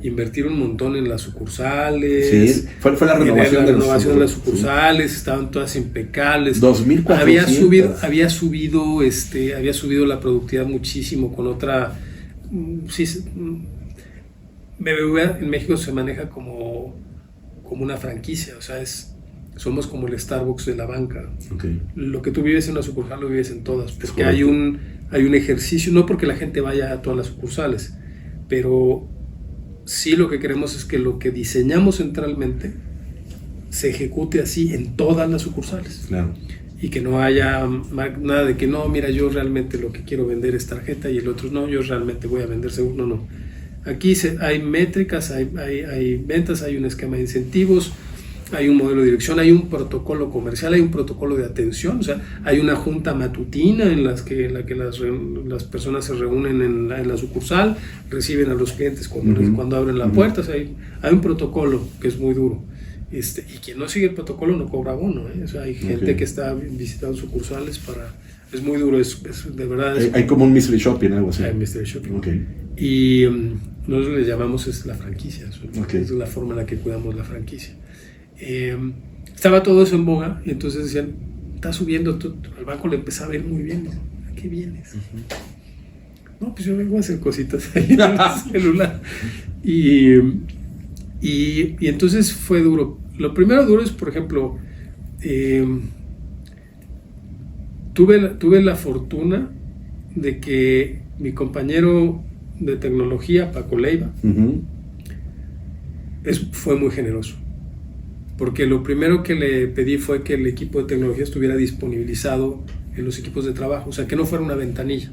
invertir un montón en las sucursales. Sí, fue la renovación, de las sucursales, sí. Estaban todas impecables. 2,400. Había subido la productividad muchísimo con otra. Sí, BBVA en México se maneja como una franquicia, o sea, somos como el Starbucks de la banca. Okay. Lo que tú vives en una sucursal lo vives en todas, porque hay un ejercicio, no porque la gente vaya a todas las sucursales, pero sí lo que queremos es que lo que diseñamos centralmente se ejecute así en todas las sucursales. Claro. Y que no haya nada de que no, mira, yo realmente lo que quiero vender es tarjeta y el otro no, yo realmente voy a vender seguro. No. Aquí hay métricas, hay ventas, hay un esquema de incentivos, hay un modelo de dirección, hay un protocolo comercial, hay un protocolo de atención, o sea, hay una junta matutina en la que las personas se reúnen en la sucursal, reciben a los clientes cuando abren la puerta, o sea, hay un protocolo que es muy duro. Y quien no sigue el protocolo no cobra bono, ¿eh? O sea, hay gente que está visitando sucursales es muy duro, de verdad. Hay como un mystery shopping, algo así. Hay mystery shopping. Okay. Y nosotros le llamamos la franquicia, es la forma en la que cuidamos la franquicia. Estaba todo eso en boga y entonces decían, está subiendo, al banco le empezaba a ir muy bien. ¿A qué vienes? No, pues yo vengo a hacer cositas ahí en el celular. Y entonces fue duro. Lo primero duro es, por ejemplo, tuve la fortuna de que mi compañero de tecnología, Paco Leiva, fue muy generoso. Porque lo primero que le pedí fue que el equipo de tecnología estuviera disponibilizado en los equipos de trabajo, o sea, que no fuera una ventanilla.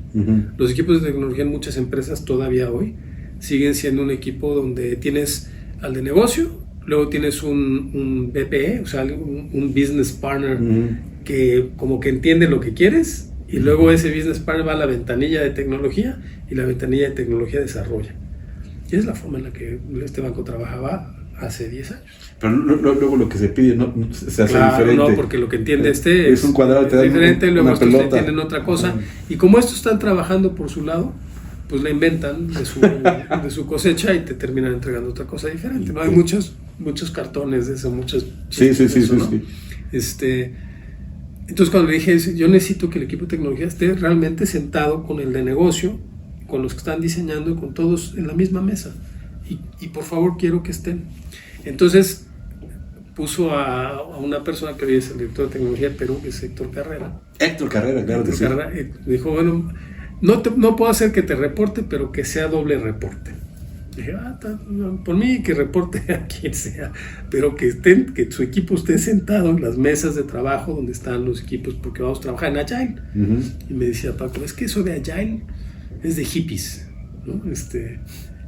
Los equipos de tecnología en muchas empresas todavía hoy siguen siendo un equipo donde tienes al de negocio, luego tienes un BPE, o sea, un business partner que como que entiende lo que quieres, y luego ese business partner va a la ventanilla de tecnología y la ventanilla de tecnología desarrolla. Y es la forma en la que este banco trabajaba hace 10 años. Pero luego lo que se pide se hace diferente. No, porque lo que entiende es un cuadrado, te dan diferente, luego una estos pelota. entienden otra cosa. Y como estos están trabajando por su lado, pues la inventan de su cosecha y te terminan entregando otra cosa diferente. ¿No? Hay muchos cartones de eso, muchos chistes de eso, ¿no? Entonces cuando le dije, yo necesito que el equipo de tecnología esté realmente sentado con el de negocio, con los que están diseñando y con todos en la misma mesa. Y por favor quiero que estén. Entonces puso a una persona que hoy es el director de tecnología de Perú, que es Héctor Carrera. Héctor Carrera, claro que sí. Dijo, bueno, no puedo hacer que te reporte, pero que sea doble reporte. Dije, por mí que reporte a quien sea, pero que su equipo esté sentado en las mesas de trabajo donde están los equipos, porque vamos a trabajar en Agile. Y me decía Paco, es que eso de Agile es de hippies, ¿no?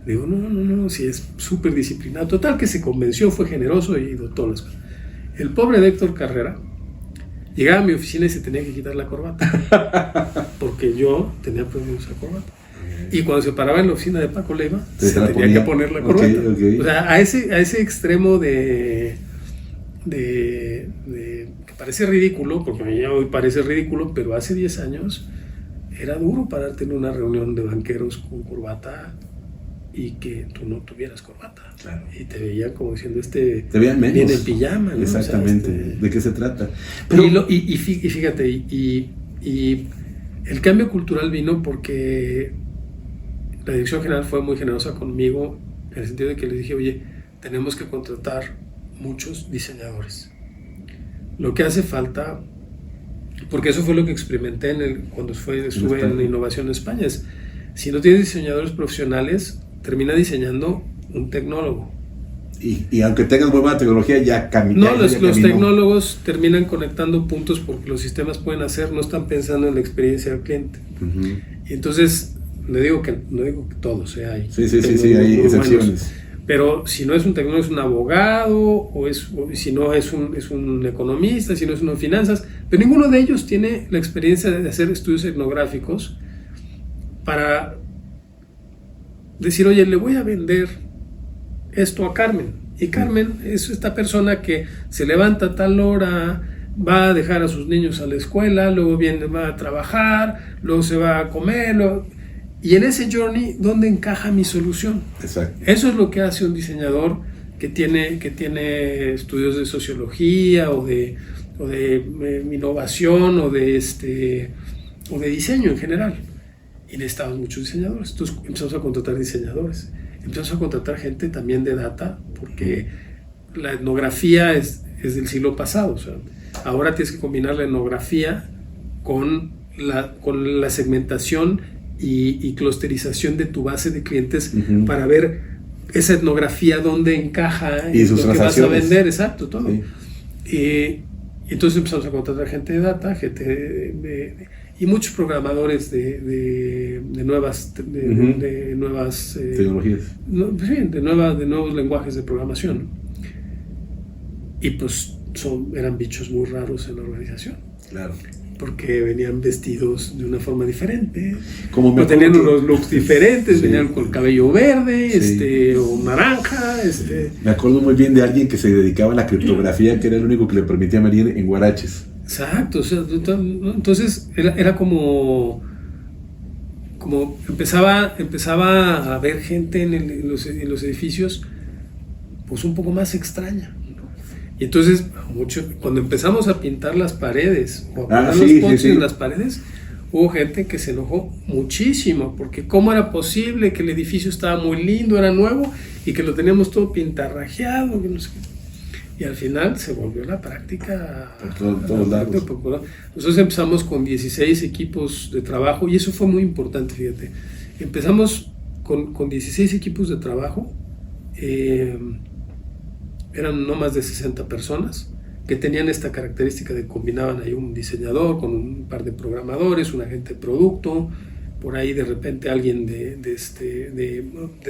Digo, no, si es súper disciplinado. Total que se convenció, fue generoso y todas las cosas. El pobre de Héctor Carrera llegaba a mi oficina y se tenía que quitar la corbata, porque yo tenía prohibido usar corbata. Y cuando se paraba en la oficina de Paco Leiva, se tenía que poner la corbata. Okay. O sea, a ese extremo de que parece ridículo, porque a mí hoy parece ridículo, pero hace 10 años era duro pararte en una reunión de banqueros con corbata y que tú no tuvieras corbata. Claro. Y te veían como diciendo, te veían menos. Viene en pijama, ¿no? Exactamente. O sea, ¿de qué se trata? Pero, y fíjate, y el cambio cultural vino porque la dirección general fue muy generosa conmigo en el sentido de que les dije, oye, tenemos que contratar muchos diseñadores. Lo que hace falta, porque eso fue lo que experimenté cuando estuve en innovación en España, es si no tienes diseñadores profesionales, termina diseñando un tecnólogo. Y aunque tengas buena tecnología, ya camina. No, los tecnólogos terminan conectando puntos porque los sistemas pueden hacer, no están pensando en la experiencia del cliente. Uh-huh. Y entonces, no digo que todos, hay. Sí, hay excepciones. Pero si no es un tecnólogo, es un abogado, o si no es un economista, si no es uno de finanzas, pero ninguno de ellos tiene la experiencia de hacer estudios etnográficos para decir, oye, le voy a vender esto a Carmen, y Carmen es esta persona que se levanta a tal hora, va a dejar a sus niños a la escuela, luego va a trabajar, luego se va a comer, y en ese journey, ¿dónde encaja mi solución? Exacto. Eso es lo que hace un diseñador que tiene estudios de sociología o de innovación o de diseño en general. Y necesitamos muchos diseñadores. Entonces empezamos a contratar diseñadores. Empezamos a contratar gente también de data, porque la etnografía es del siglo pasado. O sea, ahora tienes que combinar la etnografía con la segmentación y clusterización de tu base de clientes, uh-huh, para ver esa etnografía dónde encaja y sus lo que vas a vender, exacto, todo. Sí. Y entonces empezamos a contratar gente de data, y muchos programadores de nuevas tecnologías, de nuevos lenguajes de programación. Y pues eran bichos muy raros en la organización. Claro. Porque venían vestidos de una forma diferente, tenían unos looks diferentes, sí, venían con el cabello verde, sí, o naranja. Me acuerdo muy bien de alguien que se dedicaba a la criptografía, que era el único que le permitía venir en guaraches. Exacto, o sea, entonces era como empezaba a haber gente en los edificios, pues un poco más extraña. Y entonces, cuando empezamos a pintar las paredes, o a poner los posts en las paredes, hubo gente que se enojó muchísimo, porque cómo era posible que el edificio estaba muy lindo, era nuevo, y que lo teníamos todo pintarrajeado, que no sé qué. Y al final se volvió la práctica por todos lados. Popular. Nosotros empezamos con 16 equipos de trabajo, y eso fue muy importante, fíjate. Empezamos con 16 equipos de trabajo, eran no más de 60 personas que tenían esta característica de combinaban ahí un diseñador con un par de programadores, un agente de producto, por ahí de repente alguien de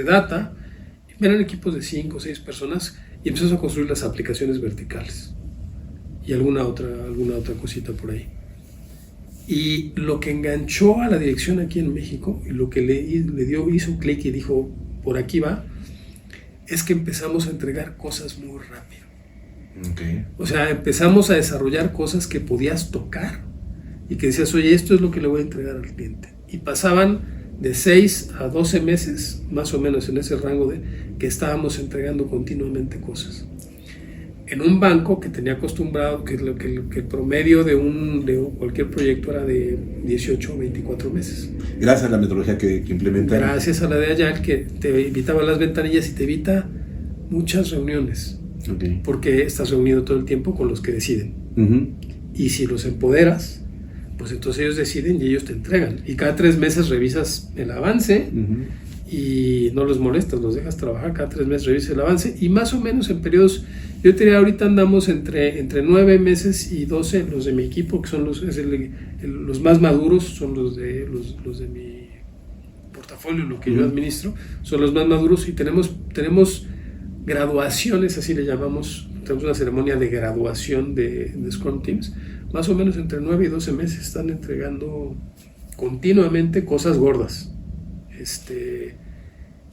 data. Eran equipos de 5 o 6 personas, y empezamos a construir las aplicaciones verticales y alguna otra cosita por ahí. Y lo que enganchó a la dirección aquí en México, y lo que hizo un clic y dijo, por aquí va, es que empezamos a entregar cosas muy rápido. Okay. O sea, empezamos a desarrollar cosas que podías tocar y que decías, oye, esto es lo que le voy a entregar al cliente. Y pasaban de 6 a 12 meses, más o menos en ese rango que estábamos entregando continuamente cosas. En un banco que tenía acostumbrado que el promedio de cualquier proyecto era de 18 o 24 meses. Gracias a la metodología que implementaron. Gracias a la de Agile, que te evitaba las ventanillas y te evita muchas reuniones. Okay. Porque estás reunido todo el tiempo con los que deciden. Uh-huh. Y si los empoderas, pues entonces ellos deciden y ellos te entregan. Y cada 3 meses revisas el avance, uh-huh, y no los molestas, los dejas trabajar. Cada 3 meses revisas el avance, y más o menos en periodos, yo te diría, ahorita andamos entre 9 meses y 12, los de mi equipo, que son los más maduros, son los de mi portafolio, lo que, uh-huh, yo administro, son los más maduros, y tenemos graduaciones, así le llamamos. Tenemos una ceremonia de graduación de Scrum Teams. Más o menos entre 9 y 12 meses están entregando continuamente cosas gordas.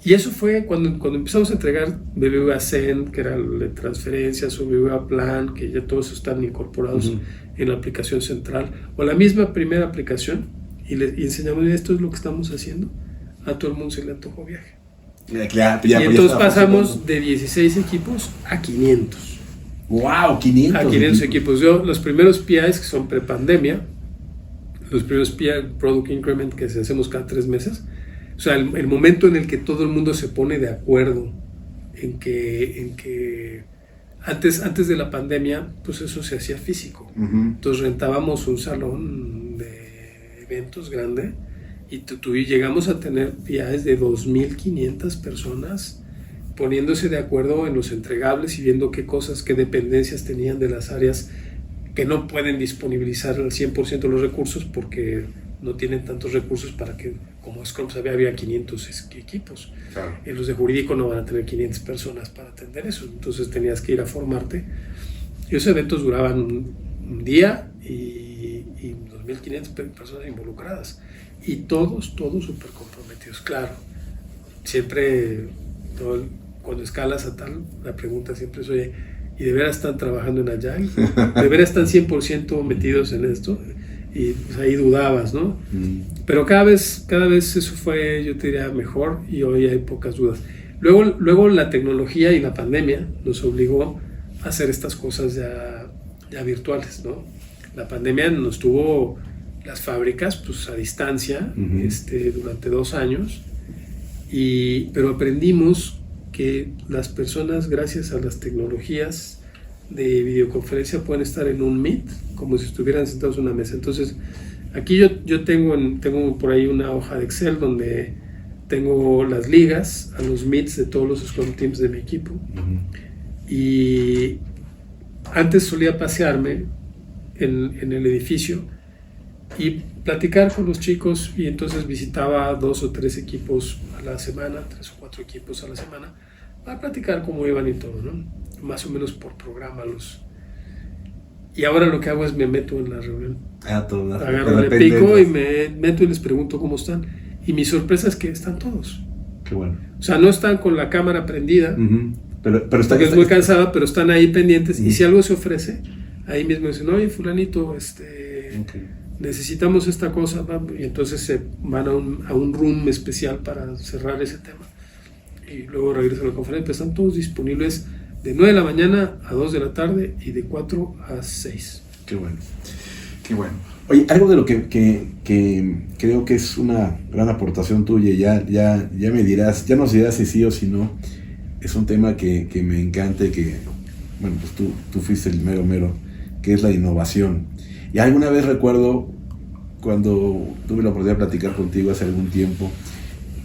Y eso fue cuando empezamos a entregar BBVA Send, que era de transferencias, o BBVA Plan, que ya todos están incorporados, uh-huh, en la aplicación central, o la misma primera aplicación, y enseñamos, esto es lo que estamos haciendo. A todo el mundo se le antojó viaje. Claro, y entonces pasamos de 16 equipos a 500. ¡Wow! 500. A 500 equipos. Los primeros PIs, que son prepandemia, los primeros PI, Product Increment, que hacemos cada 3 meses, O sea, el momento en el que todo el mundo se pone de acuerdo en que antes de la pandemia, pues eso se hacía físico. Entonces rentábamos un salón de eventos grande y llegamos a tener viajes de 2.500 personas poniéndose de acuerdo en los entregables y viendo qué cosas, qué dependencias tenían de las áreas que no pueden disponibilizar al 100% los recursos porque no tienen tantos recursos para que, como Scrum había 500 equipos. Claro. En los de jurídico no van a tener 500 personas para atender eso, entonces tenías que ir a formarte. Y esos eventos duraban un día y 2.500 personas involucradas. Y todos súper comprometidos. Claro, siempre, cuando escalas a tal, la pregunta siempre es, oye, ¿y de veras están trabajando en Agile? ¿De veras están 100% metidos en esto? Y pues ahí dudabas, ¿no? Pero cada vez eso fue, yo te diría, mejor, y hoy hay pocas dudas. Luego la tecnología y la pandemia nos obligó a hacer estas cosas ya virtuales, ¿no? La pandemia nos tuvo las fábricas pues a distancia durante 2 años, pero aprendimos que las personas, gracias a las tecnologías de videoconferencia, pueden estar en un Meet como si estuvieran sentados en una mesa. Entonces aquí yo tengo por ahí una hoja de Excel donde tengo las ligas a los Meets de todos los Scrum Teams de mi equipo. Y antes solía pasearme en el edificio y platicar con los chicos, y entonces visitaba 2 o 3 equipos a la semana, 3 o 4 equipos a la semana, para platicar cómo iban y todo, ¿no? Más o menos por programa y ahora lo que hago es me meto en la reunión. Agarro el pico y me meto y les pregunto cómo están. Y mi sorpresa es que están todos. Qué bueno. O sea, no están con la cámara prendida, pero porque es muy cansada, pero están ahí pendientes. Y si algo se ofrece, ahí mismo dicen, oye, fulanito, necesitamos esta cosa, y entonces se van a un room especial para cerrar ese tema. Y luego regresan a la conferencia, pero están todos disponibles de 9 de la mañana a 2 de la tarde y de 4 a 6. Qué bueno, qué bueno. Oye, algo de lo que creo que es una gran aportación tuya, ya me dirás, ya nos dirás si sí o si no, es un tema que me encanta y que, bueno, pues tú fuiste el mero, que es la innovación. Y alguna vez recuerdo, cuando tuve la oportunidad de platicar contigo hace algún tiempo,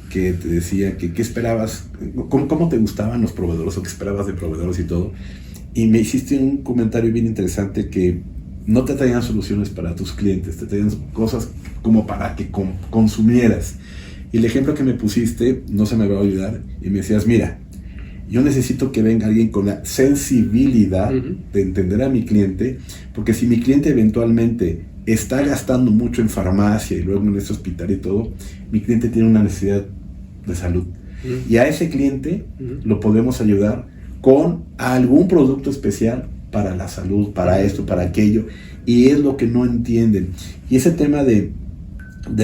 que te decía que qué esperabas, cómo te gustaban los proveedores o qué esperabas de proveedores y todo, y me hiciste un comentario bien interesante que no te traían soluciones para tus clientes, te traían cosas como para que consumieras. Y el ejemplo que me pusiste no se me va a olvidar, y me decías, mira, yo necesito que venga alguien con la sensibilidad de entender a mi cliente, porque si mi cliente eventualmente está gastando mucho en farmacia y luego en este hospital y todo, mi cliente tiene una necesidad de salud. Y a ese cliente lo podemos ayudar con algún producto especial para la salud, para esto, para aquello, y es lo que no entienden. Y ese tema de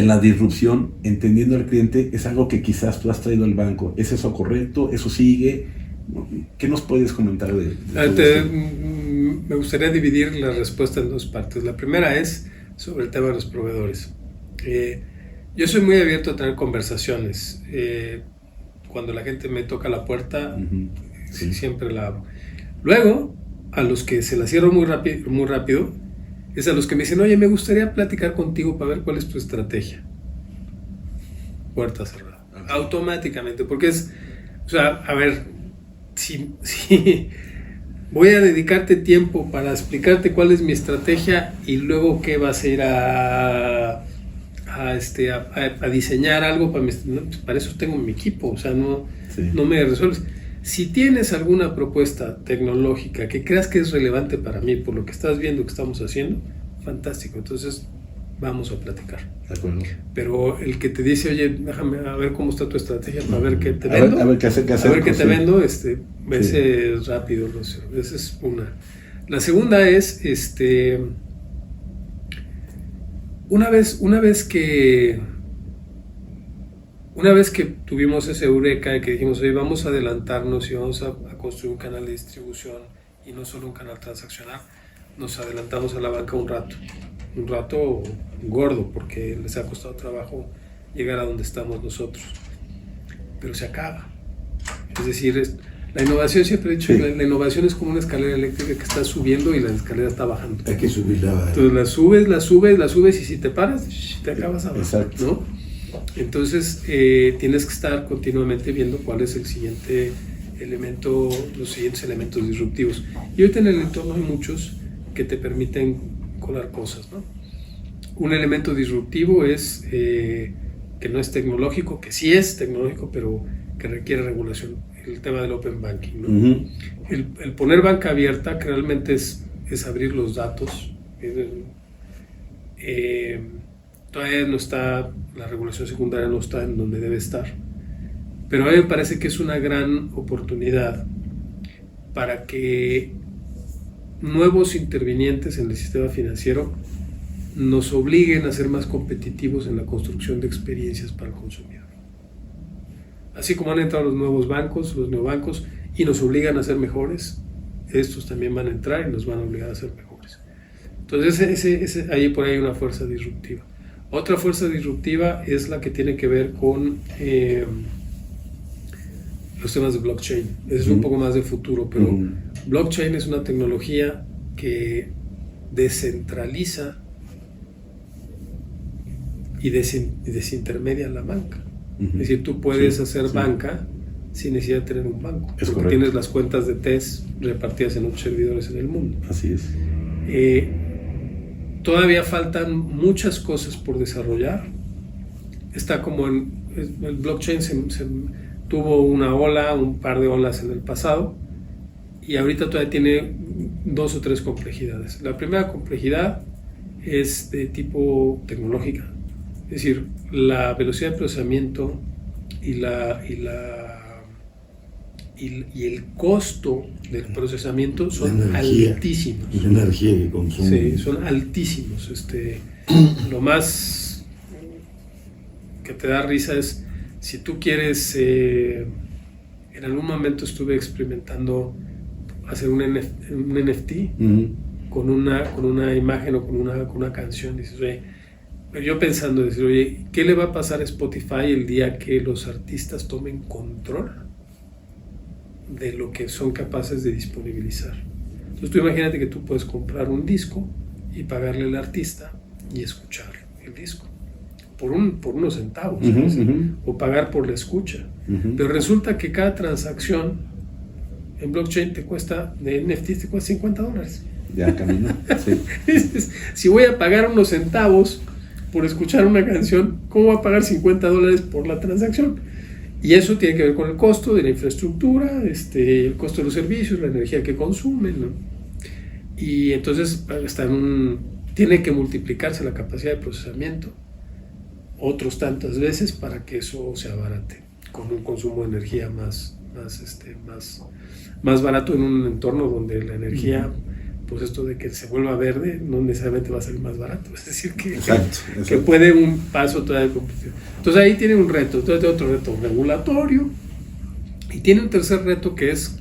la disrupción, entendiendo al cliente, es algo que quizás tú has traído al banco. ¿Es eso correcto? ¿Eso sigue? ¿Qué nos puedes comentar me gustaría dividir la respuesta en 2 partes. La primera es sobre el tema de los proveedores. Yo soy muy abierto a tener conversaciones. Cuando la gente me toca la puerta, siempre la abro. Luego, a los que se la cierro muy rápido, es a los que me dicen, oye, me gustaría platicar contigo para ver cuál es tu estrategia. Puerta cerrada. Automáticamente, porque o sea, a ver, si voy a dedicarte tiempo para explicarte cuál es mi estrategia y luego qué vas a ir a diseñar algo para eso tengo mi equipo, o sea, no me resuelves. Si tienes alguna propuesta tecnológica que creas que es relevante para mí por lo que estás viendo que estamos haciendo, fantástico, entonces vamos a platicar. De acuerdo. Pero el que te dice, oye, déjame a ver cómo está tu estrategia para ver qué te vendo, a ver qué hacer, a ver qué te vendo, ese es rápido, esa es una. La segunda es, una vez que tuvimos ese eureka y que dijimos, oye, vamos a adelantarnos y vamos a construir un canal de distribución y no solo un canal transaccional, nos adelantamos a la banca un rato gordo, porque les ha costado trabajo llegar a donde estamos nosotros. Pero se acaba. Es decir, la innovación, siempre he dicho, sí. La innovación es como una escalera eléctrica que está subiendo y la escalera está bajando. Hay que subirla. Entonces la subes y si te paras, te acabas abajo. Exacto. ¿No? Entonces tienes que estar continuamente viendo cuál es el siguiente elemento, los siguientes elementos disruptivos. Y ahorita en el entorno hay muchos que te permiten colar cosas, ¿no? Un elemento disruptivo es que no es tecnológico, que sí es tecnológico, pero que requiere regulación. El tema del open banking, ¿no? Uh-huh. El poner banca abierta, que realmente es abrir los datos. Todavía no está, la regulación secundaria no está en donde debe estar. Pero a mí me parece que es una gran oportunidad para que nuevos intervinientes en el sistema financiero nos obliguen a ser más competitivos en la construcción de experiencias para el consumidor. Así como han entrado los nuevos bancos, los neobancos, y nos obligan a ser mejores, estos también van a entrar y nos van a obligar a ser mejores. Entonces ahí por ahí hay una fuerza disruptiva. Otra fuerza disruptiva es la que tiene que ver con los temas de blockchain. Es un poco más de futuro, pero blockchain es una tecnología que descentraliza y desintermedia la banca. Es decir, tú puedes hacer banca sin necesidad de tener un banco, porque correcto. Tienes las cuentas de TES repartidas en muchos servidores en el mundo. Así es. Todavía faltan muchas cosas por desarrollar. Está como el blockchain tuvo una ola, un par de olas en el pasado, y ahorita todavía tiene 2 o 3 complejidades. La primera complejidad es de tipo tecnológica, es decir, la velocidad de procesamiento y el costo del procesamiento son altísimos. La energía que consume. Sí, son altísimos. Lo más que te da risa es si tú quieres. En algún momento estuve experimentando hacer un NFT con una imagen o con una canción. Dices, oye, yo pensando, decir, oye, ¿qué le va a pasar a Spotify el día que los artistas tomen control de lo que son capaces de disponibilizar? Entonces tú imagínate que tú puedes comprar un disco y pagarle al artista y escuchar el disco por unos centavos, o pagar por la escucha. Pero resulta que cada transacción en blockchain de NFT te cuesta $50. Ya camino. Sí. Si voy a pagar unos centavos por escuchar una canción, ¿cómo voy a pagar $50 por la transacción? Y eso tiene que ver con el costo de la infraestructura, el costo de los servicios, la energía que consumen, ¿no? Y entonces tiene que multiplicarse la capacidad de procesamiento otros tantas veces para que eso se abarate, con un consumo de energía más barato en un entorno donde la energía, pues esto de que se vuelva verde, no necesariamente va a salir más barato. Es decir, que puede un paso todavía de competición. Entonces ahí tiene un reto. Entonces tiene otro reto regulatorio. Y tiene un tercer reto que es,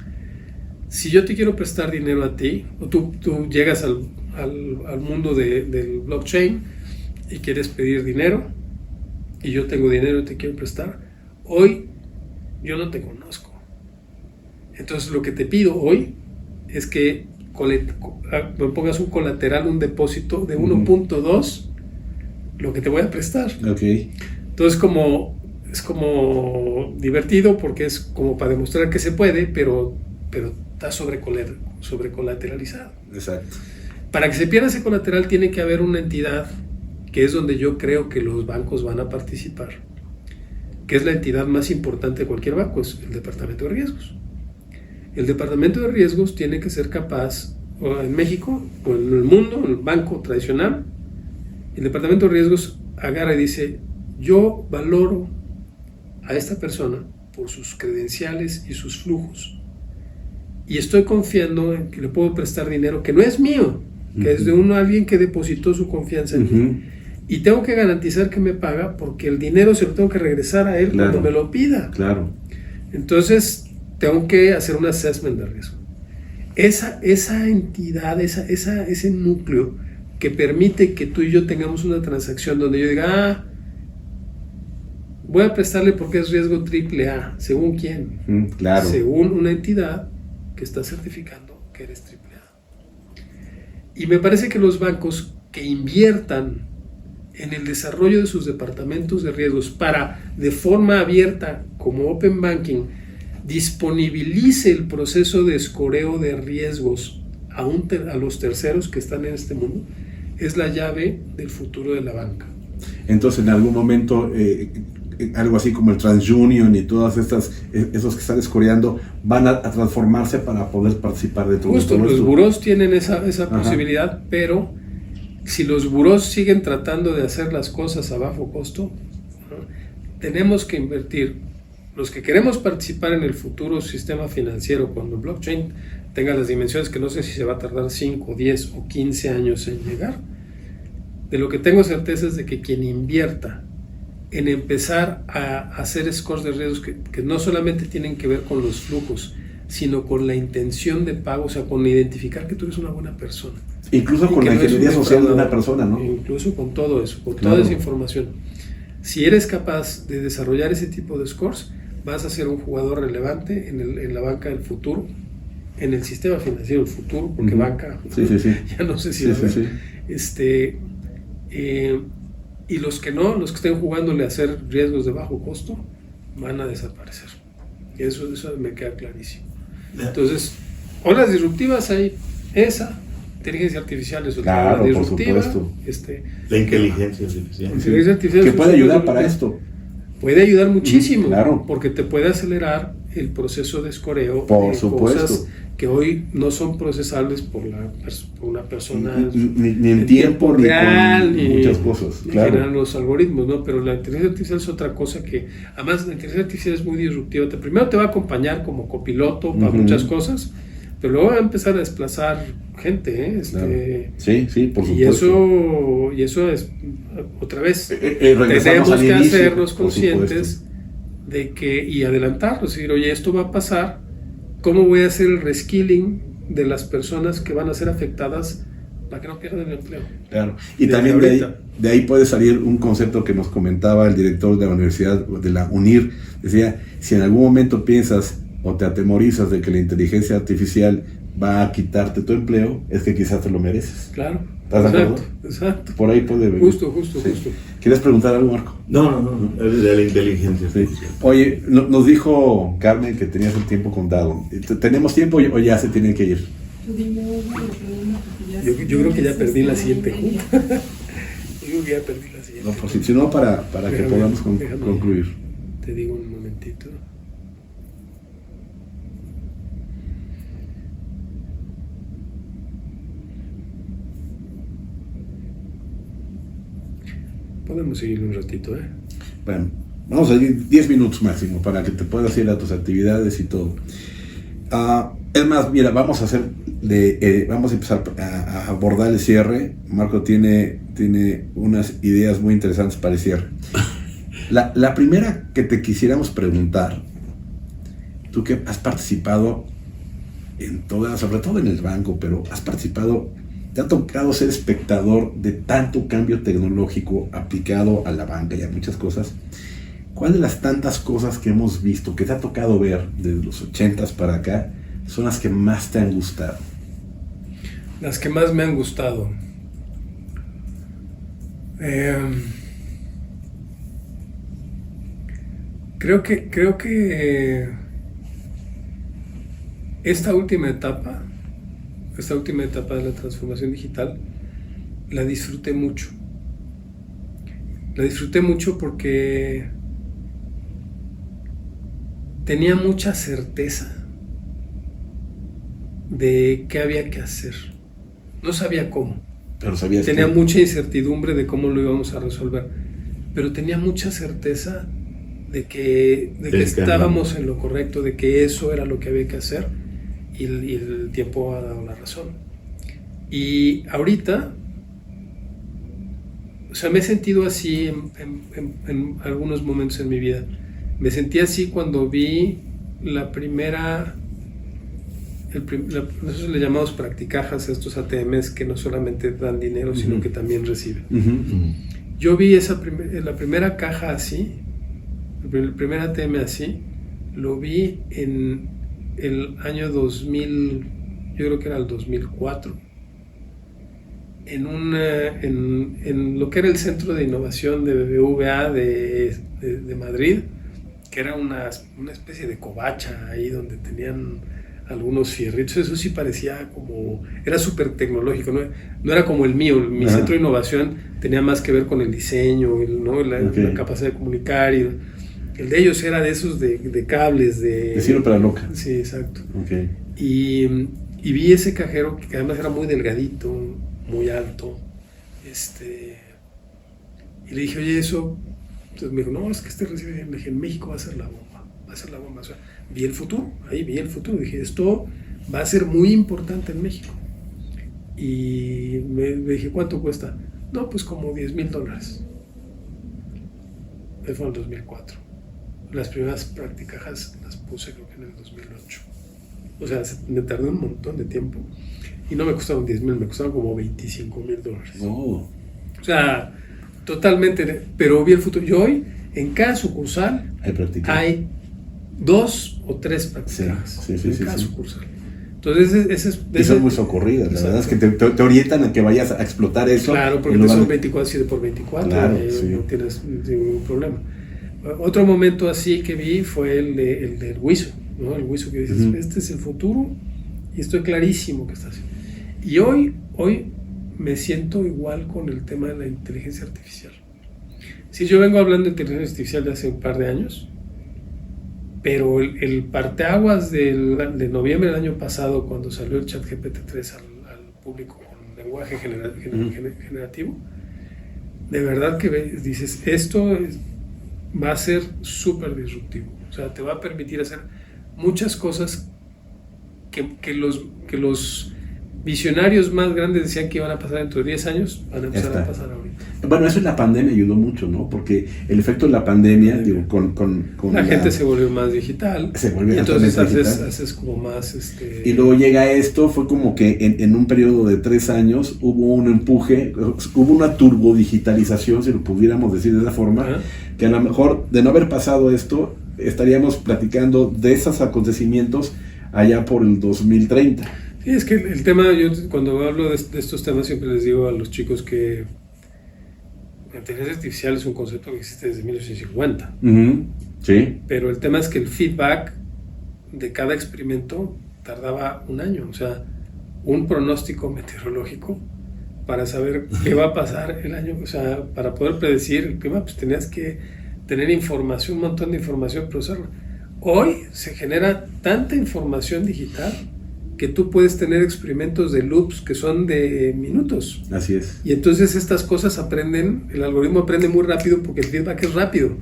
si yo te quiero prestar dinero a ti, o tú llegas al mundo del blockchain y quieres pedir dinero, y yo tengo dinero y te quiero prestar, hoy yo no te conozco. Entonces lo que te pido hoy es que me pongas un colateral, un depósito de 1.2 lo que te voy a prestar. Okay. Entonces es como divertido porque es como para demostrar que se puede, pero está sobrecolateralizado. Exacto. Para que se pierda ese colateral tiene que haber una entidad que es donde yo creo que los bancos van a participar, que es la entidad más importante de cualquier banco, es el departamento de riesgos. El departamento de riesgos tiene que ser capaz, o en México, o en el mundo, en el banco tradicional, el departamento de riesgos agarra y dice, yo valoro a esta persona por sus credenciales y sus flujos, y estoy confiando en que le puedo prestar dinero que no es mío, que es de alguien que depositó su confianza en mí, y tengo que garantizar que me paga porque el dinero se lo tengo que regresar a él cuando me lo pida. Claro. Entonces tengo que hacer un assessment de riesgo. Esa entidad, ese núcleo que permite que tú y yo tengamos una transacción donde yo diga, voy a prestarle porque es riesgo AAA. ¿Según quién? Claro. Según una entidad que está certificando que eres AAA. Y me parece que los bancos que inviertan en el desarrollo de sus departamentos de riesgos para, de forma abierta, como Open Banking, disponibilice el proceso de escoreo de riesgos a los terceros que están en este mundo, es la llave del futuro de la banca. Entonces, en algún momento, algo así como el TransUnion y todas esos que están escoreando van a transformarse para poder participar de todo esto. Justo, los burós tienen esa posibilidad, pero si los burós siguen tratando de hacer las cosas a bajo costo, tenemos que invertir. Los que queremos participar en el futuro sistema financiero, cuando el blockchain tenga las dimensiones, que no sé si se va a tardar 5, 10 o 15 años en llegar, de lo que tengo certeza es de que quien invierta en empezar a hacer scores de riesgos que no solamente tienen que ver con los flujos, sino con la intención de pago, o sea, con identificar que tú eres una buena persona. Incluso con la ingeniería social de una persona, ¿no? Incluso con todo eso, con toda esa información. Si eres capaz de desarrollar ese tipo de scores, vas a ser un jugador relevante en la banca del futuro, en el sistema financiero del futuro, porque banca, ya no sé si y los que estén jugándole a hacer riesgos de bajo costo, van a desaparecer. Eso me queda clarísimo. Entonces, olas disruptivas hay esa. Inteligencia artificial es otra ola disruptiva. Por supuesto. La inteligencia artificial. Que puede ayudar para esto. Puede ayudar muchísimo, claro, porque te puede acelerar el proceso de escoreo por de supuesto. Cosas que hoy no son procesables por una persona ni en tiempo real, ni muchas cosas. Claro. Generan los algoritmos, ¿no? Pero la inteligencia artificial es otra cosa que, además, la inteligencia artificial es muy disruptiva. Primero te va a acompañar como copiloto para muchas cosas, pero luego va a empezar a desplazar gente, Claro. Sí, por supuesto. Y eso es, otra vez, tenemos que hacernos conscientes de que, y adelantarnos, decir, oye, esto va a pasar, ¿cómo voy a hacer el reskilling de las personas que van a ser afectadas para que no pierdan el empleo? Claro, y también de ahí puede salir un concepto que nos comentaba el director de la Universidad de la UNIR, decía, si en algún momento piensas o te atemorizas de que la inteligencia artificial va a quitarte tu empleo, es que quizás te lo mereces. Claro. ¿Estás de acuerdo? Exacto. Por ahí puede venir. Justo. ¿Quieres preguntar algo, Marco? No, de la inteligencia artificial. Oye, nos dijo Carmen que tenías el tiempo contado. ¿Tenemos tiempo o ya se tiene que ir? Yo creo que ya perdí la siguiente junta. No, pues, si no, para que podamos concluir. Te digo un momentito. Podemos seguir un ratito, Bueno, vamos a ir 10 minutos máximo para que te puedas ir a tus actividades y todo. Es más, mira, vamos a empezar a abordar el cierre. Marco tiene unas ideas muy interesantes para el cierre. La primera que te quisiéramos preguntar, tú que has participado en todas, sobre todo en el banco, pero has participado, te ha tocado ser espectador de tanto cambio tecnológico aplicado a la banca y a muchas cosas. ¿Cuál de las tantas cosas que hemos visto, que te ha tocado ver desde los 80s para acá, son las que más te han gustado? Las que más me han gustado. Creo que esta última etapa de la transformación digital la disfruté mucho. La disfruté mucho porque tenía mucha certeza de qué había que hacer. No sabía cómo. Pero sabías tenía mucha incertidumbre de cómo lo íbamos a resolver. Pero tenía mucha certeza de que estábamos en lo correcto, de que eso era lo que había que hacer, y el tiempo ha dado la razón. Y ahorita, o sea, me he sentido así en algunos momentos en mi vida. Me sentí así cuando vi la primera, nosotros le llamamos practicajas a estos ATMs que no solamente dan dinero, sino que también reciben. Yo vi la primera caja así el primer ATM así, lo vi en el año 2000, yo creo que era el 2004, en lo que era el Centro de Innovación de BBVA de Madrid, que era una especie de covacha ahí donde tenían algunos fierritos. Eso sí parecía como, era súper tecnológico, no era como el mío. Mi centro de innovación tenía más que ver con el diseño, la capacidad de comunicar, y el de ellos era de esos de cables, de sirve para loca. Sí, exacto. Okay. Y vi ese cajero que además era muy delgadito, muy alto, y le dije, oye, eso. Entonces me dijo, no, es que recibe bien. Le dije, en México va a ser la bomba, O sea, vi el futuro, dije, esto va a ser muy importante en México. Y me dije, ¿cuánto cuesta? No, pues como $10,000. Eso fue en el 2004. Las primeras prácticas las puse creo que en el 2008. O sea, me tardé un montón de tiempo. Y no me costaron 10,000, me costaron como $25,000. Oh. O sea, totalmente, pero vi el futuro. Y hoy, en cada sucursal, hay 2 o 3 prácticas. Sí, en cada sucursal. Entonces, y son muy socorridas, la verdad es que te orientan a que vayas a explotar eso. Claro, porque son 24/7x24, claro, no tienes ningún problema. Otro momento así que vi fue el del Wiso, ¿no? El Wiso que dices, este es el futuro y estoy clarísimo que está así. Y hoy me siento igual con el tema de la inteligencia artificial. Sí, yo vengo hablando de inteligencia artificial de hace un par de años, pero el parteaguas de noviembre del año pasado, cuando salió el ChatGPT 3 al público con lenguaje generativo, de verdad que dices, esto va a ser súper disruptivo. O sea, te va a permitir hacer muchas cosas que los visionarios más grandes decían que iban a pasar dentro de 10 años, van a empezar a pasar ahorita. Bueno, eso en la pandemia ayudó mucho, ¿no? Porque el efecto de la pandemia, con la gente se volvió más digital. Se volvió y entonces haces como más... Y luego llega esto, fue como que en un periodo de 3 años hubo un empuje, hubo una turbodigitalización, si lo pudiéramos decir de esa forma, que a lo mejor de no haber pasado esto, estaríamos platicando de esos acontecimientos allá por el 2030. Sí, es que el tema, yo cuando hablo de estos temas siempre les digo a los chicos que la inteligencia artificial es un concepto que existe desde 1950. Sí. Pero el tema es que el feedback de cada experimento tardaba un año. O sea, un pronóstico meteorológico para saber qué va a pasar el año. O sea, para poder predecir el clima, pues tenías que tener información, un montón de información, procesarla. Hoy se genera tanta información digital que tú puedes tener experimentos de loops que son de minutos. Así es. Y entonces estas cosas el algoritmo aprende muy rápido porque el feedback es rápido.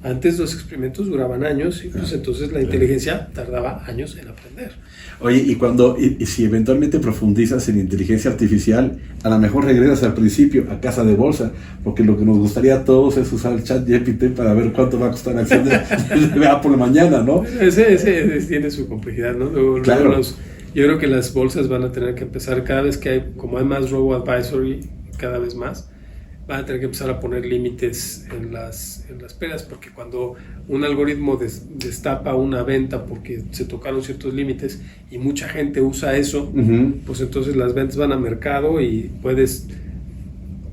Antes los experimentos duraban años y pues entonces la inteligencia tardaba años en aprender. Oye, y si eventualmente profundizas en inteligencia artificial, a lo mejor regresas al principio a casa de bolsa, porque lo que nos gustaría a todos es usar el ChatGPT para ver cuánto va a costar la acción de Apple mañana, ¿no? Ese tiene su complejidad, ¿no? Claro. Yo creo que las bolsas van a tener que empezar cada vez que como hay más robo-advisory, cada vez más, van a tener que empezar a poner límites en las pérdidas, porque cuando un algoritmo destapa una venta porque se tocaron ciertos límites y mucha gente usa eso, pues entonces las ventas van a mercado y puedes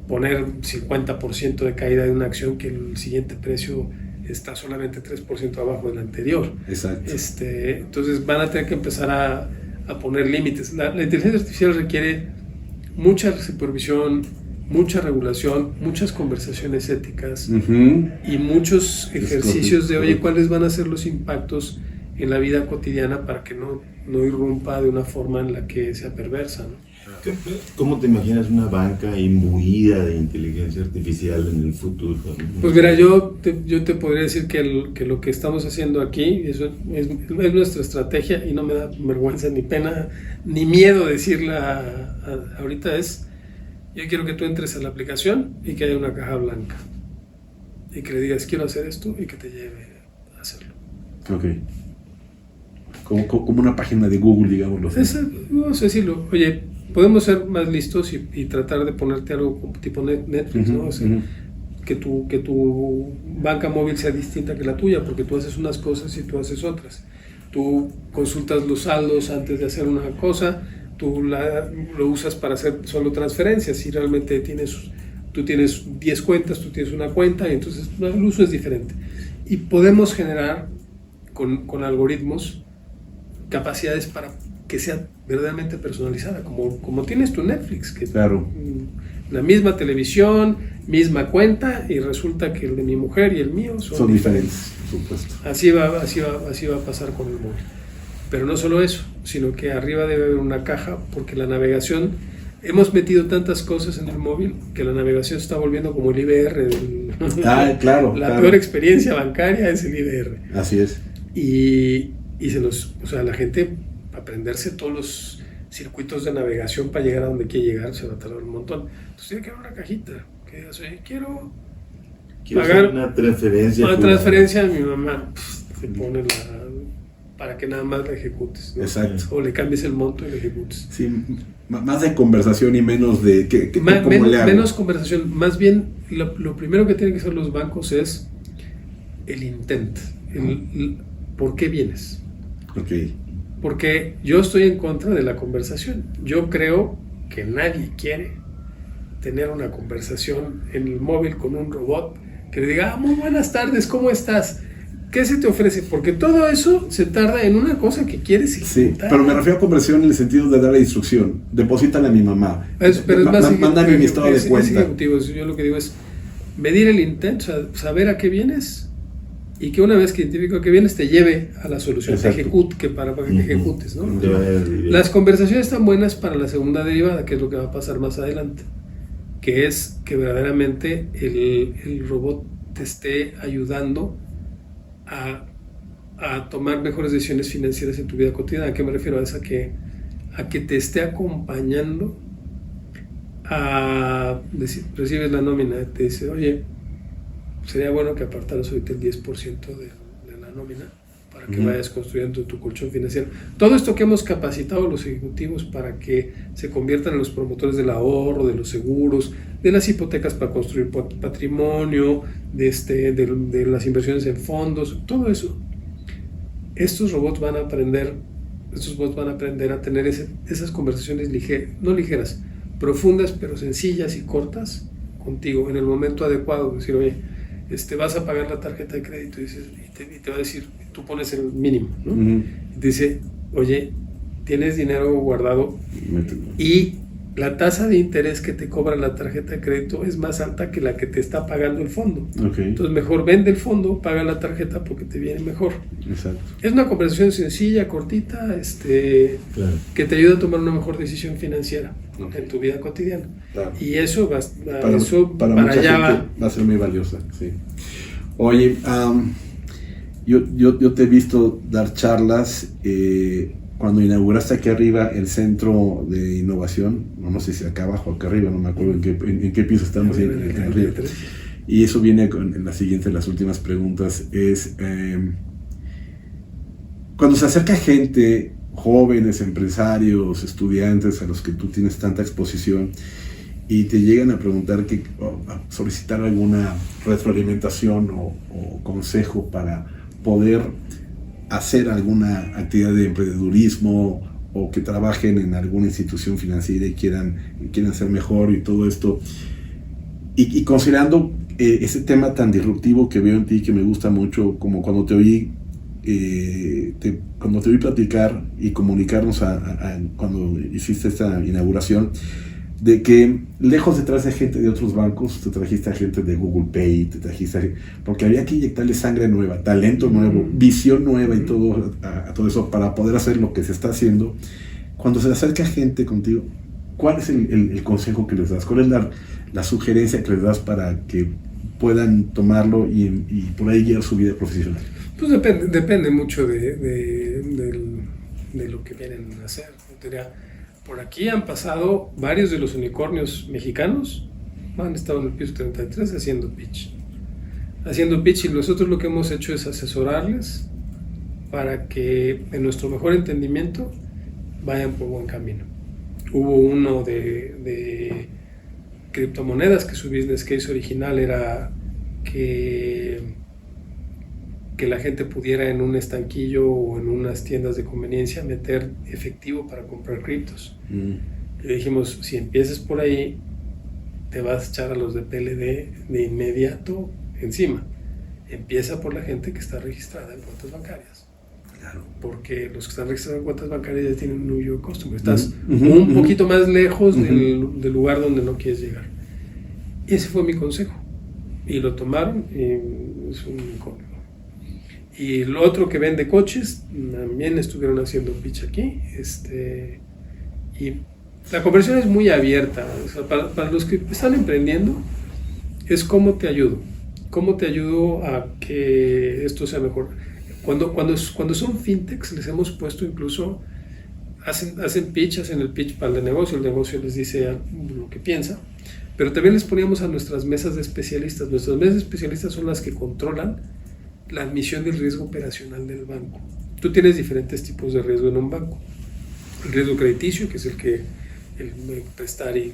poner 50% de caída de una acción que el siguiente precio está solamente 3% abajo del anterior. Exacto. Entonces van a tener que empezar a poner límites. La inteligencia artificial requiere mucha supervisión, mucha regulación, muchas conversaciones éticas y muchos ejercicios de, oye, ¿cuáles van a ser los impactos en la vida cotidiana para que no irrumpa de una forma en la que sea perversa, ¿no? ¿Cómo te imaginas una banca imbuida de inteligencia artificial en el futuro? Pues mira, yo te podría decir que lo que estamos haciendo aquí eso es nuestra estrategia y no me da vergüenza ni pena ni miedo decirla ahorita. Yo quiero que tú entres a la aplicación y que haya una caja blanca y que le digas quiero hacer esto y que te lleve a hacerlo. Ok. Como una página de Google, digámoslo. Vamos a decirlo, oye, podemos ser más listos y tratar de ponerte algo tipo Netflix, ¿no? O sea, tu banca móvil sea distinta que la tuya, porque tú haces unas cosas y tú haces otras. Tú consultas los saldos antes de hacer una cosa, tú lo usas para hacer solo transferencias. Si realmente tú tienes 10 cuentas, tú tienes una cuenta, y entonces el uso es diferente. Y podemos generar con algoritmos capacidades para que sea verdaderamente personalizada, como tienes tu Netflix, que claro, la misma televisión, misma cuenta, y resulta que el de mi mujer y el mío son diferentes, por supuesto. Así va a pasar con el móvil. Pero no solo eso, sino que arriba debe haber una caja, porque la navegación, hemos metido tantas cosas en el móvil que la navegación se está volviendo como el IBR. Claro. La peor experiencia bancaria es el IBR. Así es. Y la gente, aprenderse todos los circuitos de navegación para llegar a donde quiere llegar, se va a tardar un montón. Entonces tiene que haber una cajita que diga, oye, quiero pagar una transferencia. Una transferencia a mi mamá. Se pone para que nada más la ejecutes, ¿no? Exacto. O le cambies el monto y la ejecutes. Sí, más de conversación y menos de ¿cómo le hago? Menos conversación. Más bien, lo primero que tienen que hacer los bancos es el intent. ¿Por qué vienes? Okay. Porque yo estoy en contra de la conversación. Yo creo que nadie quiere tener una conversación en el móvil con un robot que le diga, muy buenas tardes, ¿cómo estás? ¿Qué se te ofrece? Porque todo eso se tarda en una cosa que quieres ejecutar. Sí, pero me refiero a conversión en el sentido de dar la instrucción. Deposítale a mi mamá. Pero es más mándame mi estado de cuenta. Yo lo que digo es medir el intento, saber a qué vienes, y que una vez que identifico que vienes te lleve a la solución, para que ejecutes, ¿no? Las conversaciones están buenas para la segunda derivada, que es lo que va a pasar más adelante, que es que verdaderamente el robot te esté ayudando a tomar mejores decisiones financieras en tu vida cotidiana. ¿A qué me refiero? A que te esté acompañando a decir, recibes la nómina, te dice, oye, sería bueno que apartaras ahorita el 10% de la nómina para que vayas construyendo tu colchón financiero. Todo esto que hemos capacitado a los ejecutivos para que se conviertan en los promotores del ahorro, de los seguros, de las hipotecas para construir patrimonio, de las inversiones en fondos, todo eso. Estos robots van a aprender a tener esas conversaciones no ligeras, profundas, pero sencillas y cortas contigo en el momento adecuado. Decir, oye, vas a pagar la tarjeta de crédito, y te va a decir, tú pones el mínimo, ¿no? Y te dice, oye, tienes dinero guardado y la tasa de interés que te cobra la tarjeta de crédito es más alta que la que te está pagando el fondo. Okay. Entonces mejor vende el fondo, paga la tarjeta porque te viene mejor. Exacto. Es una conversación sencilla, cortita, claro, que te ayuda a tomar una mejor decisión financiera en tu vida cotidiana. Claro. Y eso para mucha gente va a ser muy valiosa. Sí. Oye, yo te he visto dar charlas cuando inauguraste aquí arriba el centro de innovación, no sé si acá abajo o acá arriba, no me acuerdo en qué piso estamos en arriba. Y eso viene en la siguiente, las últimas preguntas, es cuando se acerca gente, jóvenes, empresarios, estudiantes a los que tú tienes tanta exposición, y te llegan a preguntar a solicitar alguna retroalimentación o consejo para poder hacer alguna actividad de emprendedurismo, o que trabajen en alguna institución financiera y quieran ser mejor y todo esto, y considerando ese tema tan disruptivo que veo en ti, que me gusta mucho, como cuando te oí platicar y comunicarnos cuando hiciste esta inauguración, de que lejos de traerse gente de otros bancos, te trajiste a gente de Google Pay, porque había que inyectarle sangre nueva, talento nuevo, visión nueva y todo eso para poder hacer lo que se está haciendo. Cuando se acerca gente contigo, ¿cuál es el consejo que les das? ¿Cuál es la sugerencia que les das para que puedan tomarlo y por ahí guiar su vida profesional? Pues depende mucho de lo que vienen a hacer. Por aquí han pasado varios de los unicornios mexicanos, han estado en el piso 33 haciendo pitch, y nosotros lo que hemos hecho es asesorarles para que en nuestro mejor entendimiento vayan por buen camino. Hubo uno que criptomonedas, que su business case original era que la gente pudiera en un estanquillo o en unas tiendas de conveniencia meter efectivo para comprar criptos. Y dijimos, si empiezas por ahí, te vas a echar a los de PLD de inmediato encima. Empieza por la gente que está registrada en cuentas bancarias. Claro. Porque los que están registrados en cuentas bancarias ya tienen un know your customer. Estás un poquito más lejos del lugar donde no quieres llegar. Y ese fue mi consejo. Y lo tomaron y es un código. Y lo otro que vende coches, también estuvieron haciendo pitch aquí. Y la conversión es muy abierta. O sea, para los que están emprendiendo, es cómo te ayudo. ¿Cómo te ayudo a que esto sea mejor? Cuando son fintechs, les hemos puesto incluso, hacen pitch, hacen el pitch para el negocio les dice lo que piensa, pero también les poníamos a nuestras mesas de especialistas. Nuestras mesas de especialistas son las que controlan la admisión del riesgo operacional del banco. Tú tienes diferentes tipos de riesgo en un banco. El riesgo crediticio, que es el prestar y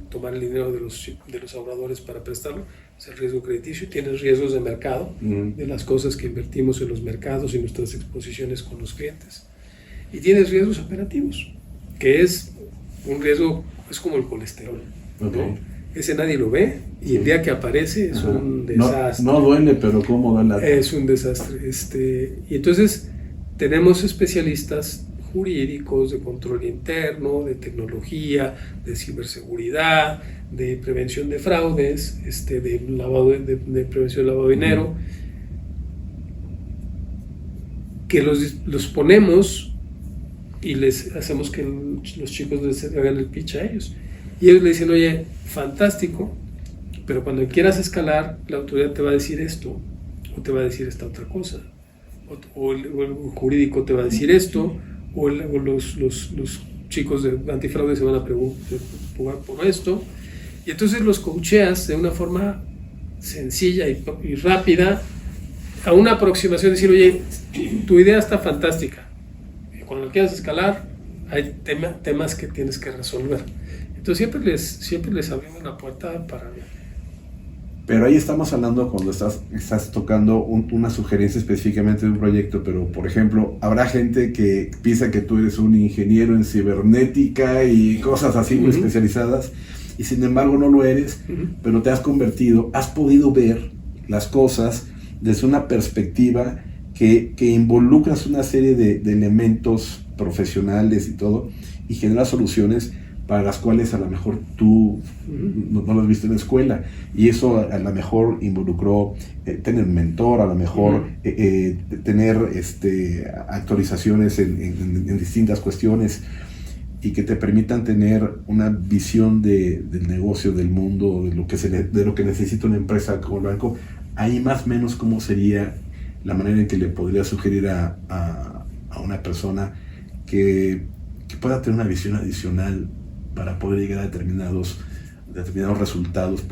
tomar el dinero de los ahorradores para prestarlo, es el riesgo crediticio. Tienes riesgos de mercado, de las cosas que invertimos en los mercados y nuestras exposiciones con los clientes. Y tienes riesgos operativos, que es un riesgo, es como el colesterol. Okay. ¿No? Ese nadie lo ve y el día que aparece es un desastre. No duele, pero ¿cómo da la... Es un desastre. Y entonces tenemos especialistas jurídicos, de control interno, de tecnología, de ciberseguridad, de prevención de fraudes, de prevención de lavado de dinero, que los ponemos y les hacemos que los chicos les hagan el pitch a ellos. Y ellos le dicen, oye, fantástico, pero cuando quieras escalar, la autoridad te va a decir esto, o te va a decir esta otra cosa, o el jurídico te va a decir esto, o los chicos de antifraude se van a preocupar por esto, y entonces los coacheas de una forma sencilla y rápida a una aproximación, decir, oye, tu idea está fantástica, y cuando quieras escalar hay temas que tienes que resolver. Entonces siempre les abrimos la puerta para... Pero ahí estamos hablando cuando estás tocando una sugerencia específicamente de un proyecto, pero por ejemplo, habrá gente que piensa que tú eres un ingeniero en cibernética y cosas así muy especializadas, y sin embargo no lo eres, pero te has convertido, has podido ver las cosas desde una perspectiva que involucras una serie de elementos profesionales y todo, y genera soluciones para las cuales a lo mejor tú no lo has visto en la escuela, y eso a lo mejor involucró tener un mentor, a lo mejor tener actualizaciones en distintas cuestiones, y que te permitan tener una visión del negocio, del mundo, de lo que necesita una empresa como el banco. Ahí más o menos cómo sería la manera en que le podría sugerir a una persona que pueda tener una visión adicional para poder llegar a determinados resultados,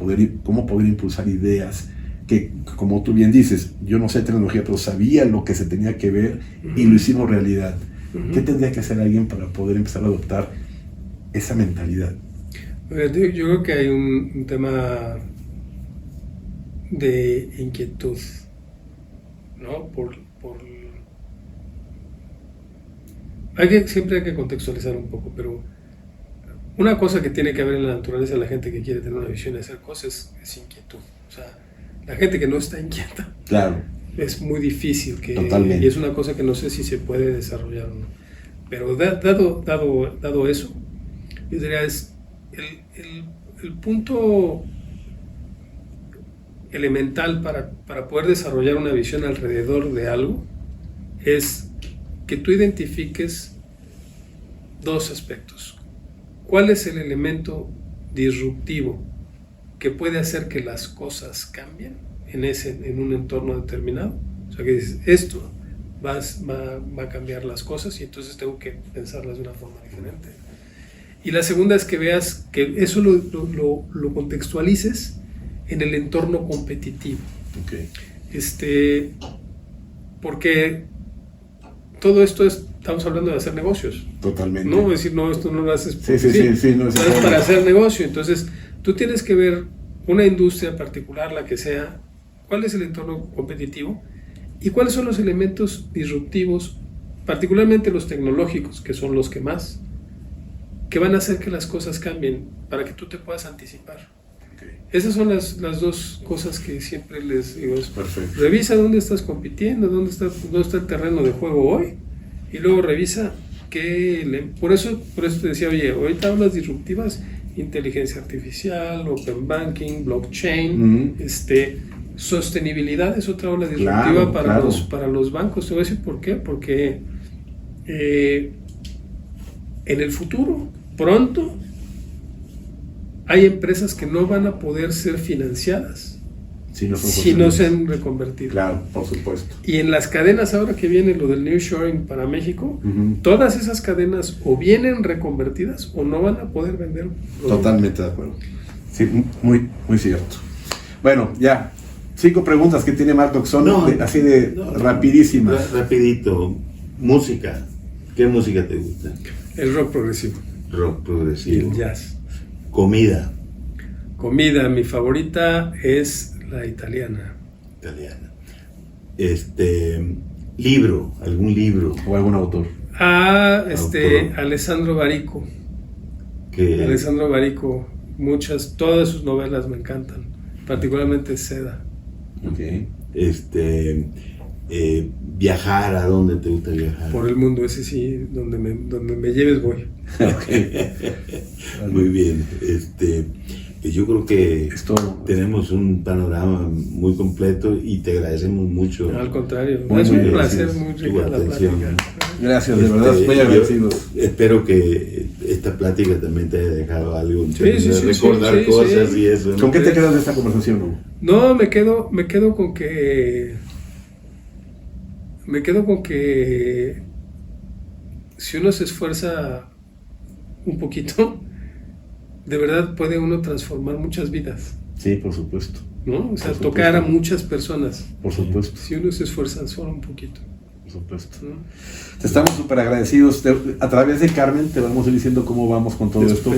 cómo poder impulsar ideas que, como tú bien dices, yo no sé tecnología, pero sabía lo que se tenía que ver y lo hicimos realidad. ¿Qué tendría que hacer alguien para poder empezar a adoptar esa mentalidad? Yo creo que hay un tema de inquietud, ¿no? Siempre hay que contextualizar un poco, pero una cosa que tiene que haber en la naturaleza de la gente que quiere tener una visión de hacer cosas es inquietud. O sea, la gente que no está inquieta, claro, es muy difícil Totalmente. Y es una cosa que no sé si se puede desarrollar o no. Pero dado eso, yo diría, es el punto elemental para poder desarrollar una visión alrededor de algo es que tú identifiques dos aspectos. ¿Cuál es el elemento disruptivo que puede hacer que las cosas cambien en un entorno determinado? O sea, que dices, esto va a cambiar las cosas y entonces tengo que pensarlas de una forma diferente. Y la segunda es que veas que eso lo contextualices en el entorno competitivo. Okay. Porque todo esto estamos hablando de hacer negocios. Totalmente. No decir, no, esto no lo haces no, es para hacer negocio. Entonces, tú tienes que ver una industria particular, la que sea, cuál es el entorno competitivo y cuáles son los elementos disruptivos, particularmente los tecnológicos, que son los que más, que van a hacer que las cosas cambien para que tú te puedas anticipar. Okay. Esas son las dos cosas que siempre les digo. Perfecto. Revisa dónde estás compitiendo, dónde está el terreno de juego hoy, y luego revisa por eso te decía, oye, ahorita hablas disruptivas, inteligencia artificial, open banking, blockchain, sostenibilidad es otra ola disruptiva para los bancos. Te voy a decir por qué, porque en el futuro, pronto, hay empresas que no van a poder ser financiadas si no se han reconvertido. Claro, por supuesto. Y en las cadenas, ahora que viene lo del nearshoring para México, todas esas cadenas o vienen reconvertidas o no van a poder vender. Totalmente de acuerdo. Sí, muy, muy cierto. Bueno, ya, 5 preguntas que tiene Marco, que son rapidísimas. Rapidito. Música. ¿Qué música te gusta? El rock progresivo. Rock progresivo. Y el jazz. Comida. Comida, mi favorita es la italiana. Libro, algún libro. O algún autor. Alessandro Barico. Alessandro Barico, todas sus novelas me encantan, particularmente Seda. Okay. Viajar, ¿a dónde te gusta viajar? Por el mundo, ese sí, donde me lleves voy. Muy bien. Yo creo que tenemos un panorama muy completo y te agradecemos mucho. Al contrario, es un placer, muy rica la plática. Gracias, de verdad, muy agradecidos. Espero que esta plática también te haya dejado algo, recordar cosas y eso. ¿Con qué te quedas de esta conversación, Hugo? No, me quedo con que si uno se esfuerza un poquito, de verdad puede uno transformar muchas vidas. Sí, por supuesto. ¿No? O sea, tocar a muchas personas. Por supuesto. Si uno se esfuerza solo un poquito. Por supuesto. ¿No? Te estamos súper agradecidos. A través de Carmen te vamos a ir diciendo cómo vamos con todo esto.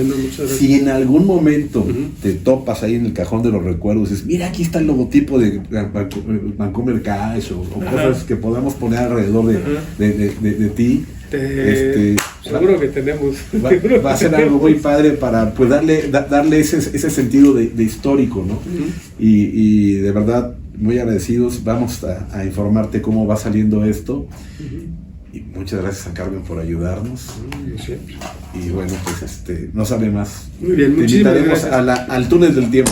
Si en algún momento te topas ahí en el cajón de los recuerdos y dices, mira, aquí está el logotipo de Vancomer Cash o cosas que podamos poner alrededor de ti. Seguro que tenemos. Va a ser algo muy padre para pues darle ese sentido de histórico, ¿no? Y de verdad, muy agradecidos. Vamos a informarte cómo va saliendo esto. Y muchas gracias a Carmen por ayudarnos. Siempre. Y bueno, pues no sabe más. Muy bien, te invitaremos al túnel del tiempo.